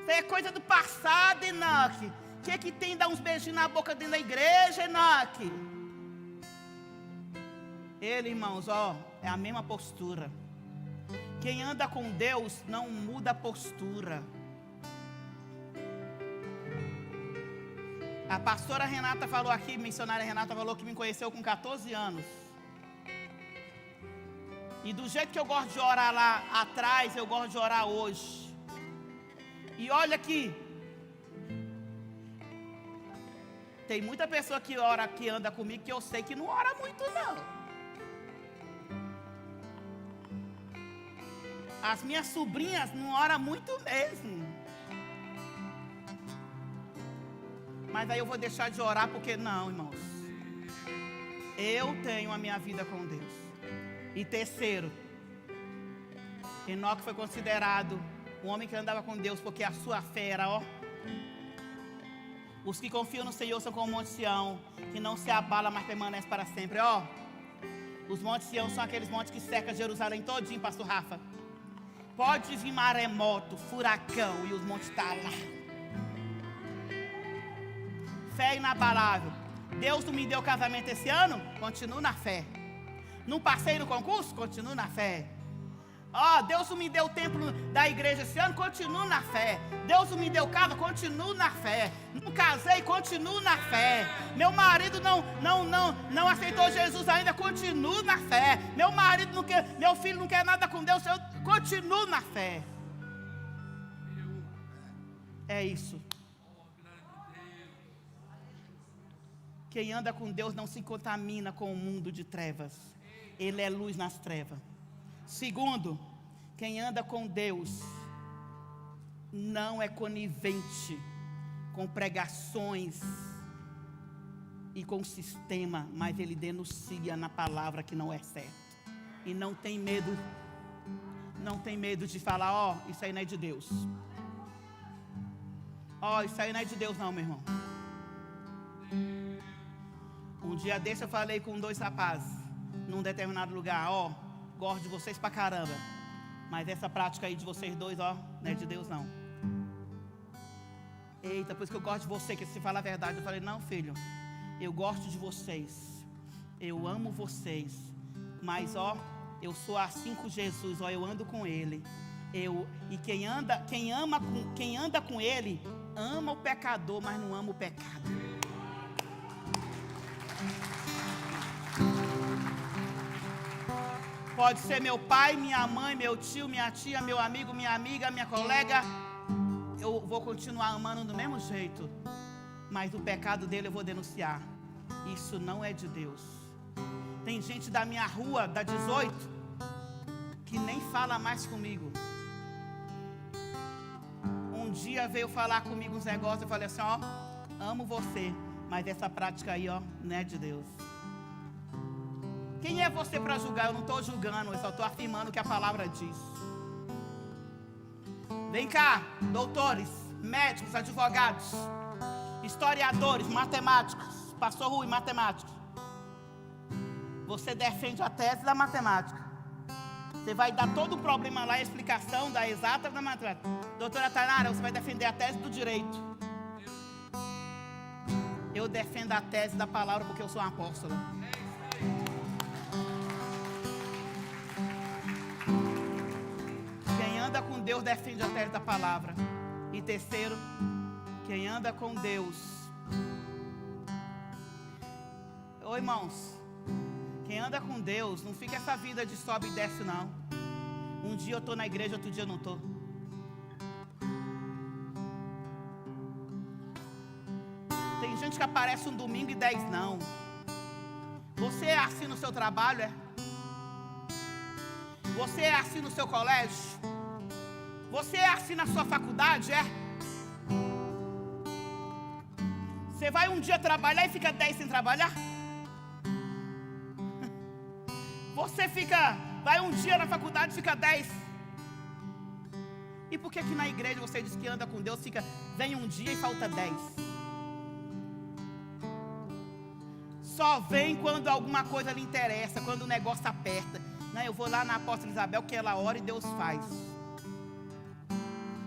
Isso é coisa do passado, Enoque. O que tem dar uns beijinhos na boca dentro da igreja, Enoque? Ele, irmãos, é a mesma postura. Quem anda com Deus não muda a postura. A pastora Renata falou aqui, missionária Renata falou que me conheceu com 14 anos. E do jeito que eu gosto de orar lá atrás, eu gosto de orar hoje. E olha aqui. Tem muita pessoa que ora, que anda comigo, que eu sei que não ora muito, não. As minhas sobrinhas não oram muito mesmo. Mas aí eu vou deixar de orar porque não, irmãos. Eu tenho a minha vida com Deus. E terceiro, Enoque foi considerado um homem que andava com Deus porque a sua fé era, os que confiam no Senhor são como o Monte Sião, que não se abala, mas permanece para sempre. Os Montes Sião são aqueles montes que cercam Jerusalém todinho, pastor Rafa. Pode vir maremoto, furacão, e os montes estão lá. Fé inabalável. Deus não me deu casamento esse ano? Continuo na fé. Não passei no concurso? Continuo na fé. Deus não me deu o templo da igreja esse ano? Continuo na fé. Deus não me deu casa? Continuo na fé. Não casei? Continuo na fé. Meu marido não aceitou Jesus ainda? Continuo na fé. Meu marido não quer, meu filho não quer nada com Deus? Eu continuo na fé. É isso. Quem anda com Deus não se contamina com o mundo de trevas. Ele é luz nas trevas. Segundo, quem anda com Deus não é conivente com pregações e com o sistema, mas ele denuncia na palavra que não é certo. E não tem medo de falar, isso aí não é de Deus. Isso aí não é de Deus não, meu irmão. Um dia desse eu falei com 2 rapazes, num determinado lugar, gosto de vocês pra caramba, mas essa prática aí de vocês dois, não é de Deus não. Eita, por isso que eu gosto de você, que se fala a verdade. Eu falei, não, filho, eu gosto de vocês, eu amo vocês, mas eu sou assim com Jesus, eu ando com Ele. E quem anda com Ele, ama o pecador, mas não ama o pecado. Pode ser meu pai, minha mãe, meu tio, minha tia, meu amigo, minha amiga, minha colega. eu vou continuar amando do mesmo jeito, mas o pecado dele eu vou denunciar. Isso não é de Deus. Tem gente da minha rua, da 18, que nem fala mais comigo. Um dia veio falar comigo uns negócios, eu falei assim, ó, amo você, mas essa prática aí, ó, não é de Deus. Quem é você para julgar? Eu não estou julgando, eu só estou afirmando o que a palavra diz. Vem cá, doutores, médicos, advogados, historiadores, matemáticos, pastor Rui, matemáticos. Você defende a tese da matemática. Você vai dar todo o problema lá, a explicação da exata da matemática. Doutora Tainara, você vai defender a tese do direito. Eu defendo a tese da palavra porque eu sou uma apóstola. Quem anda com Deus defende a tese da palavra. E terceiro, quem anda com Deus. Ô irmãos, quem anda com Deus, não fica essa vida de sobe e desce não. Um dia eu estou na igreja, outro dia eu não estou. Tem gente que aparece um domingo e 10 não. Você é assim no seu trabalho, é? Você é assim no seu colégio? Você é assim na sua faculdade, é? Você vai um dia trabalhar e fica 10 sem trabalhar? Você vai um dia na faculdade e fica 10. E por que na igreja você diz que anda com Deus, vem um dia e falta 10? Só vem quando alguma coisa lhe interessa, quando o negócio aperta. Não, eu vou lá na apóstola Isabel, que ela ora e Deus faz.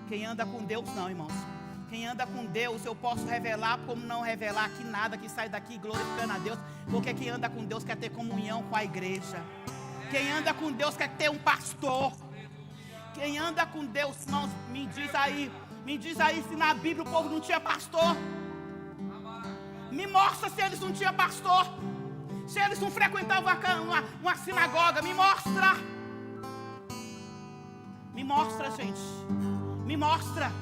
Quem anda com Deus não, irmãos. Quem anda com Deus, eu posso revelar como não revelar aqui nada que sai daqui glorificando a Deus. Porque quem anda com Deus quer ter comunhão com a igreja. Quem anda com Deus quer ter um pastor. Quem anda com Deus, irmãos, me diz aí se na Bíblia o povo não tinha pastor. Me mostra se eles não tinham pastor. Se eles não frequentavam uma sinagoga, me mostra. Me mostra, gente. Me mostra.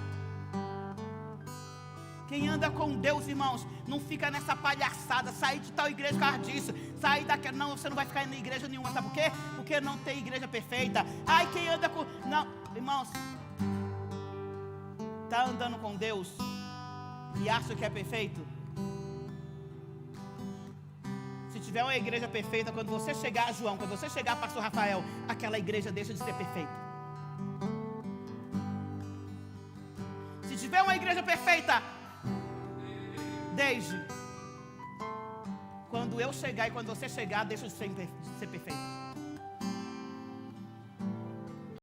Quem anda com Deus, irmãos, não fica nessa palhaçada, sair de tal igreja por causa disso, sair daquela, não, você não vai ficar em igreja nenhuma, sabe por quê? Porque não tem igreja perfeita. Ai, quem anda com, não, irmãos, está andando com Deus e acha que é perfeito? Se tiver uma igreja perfeita, quando você chegar, João, quando você chegar, pastor Rafael, aquela igreja deixa de ser perfeita. Se tiver uma igreja perfeita, desde quando eu chegar e quando você chegar, deixa de ser perfeito.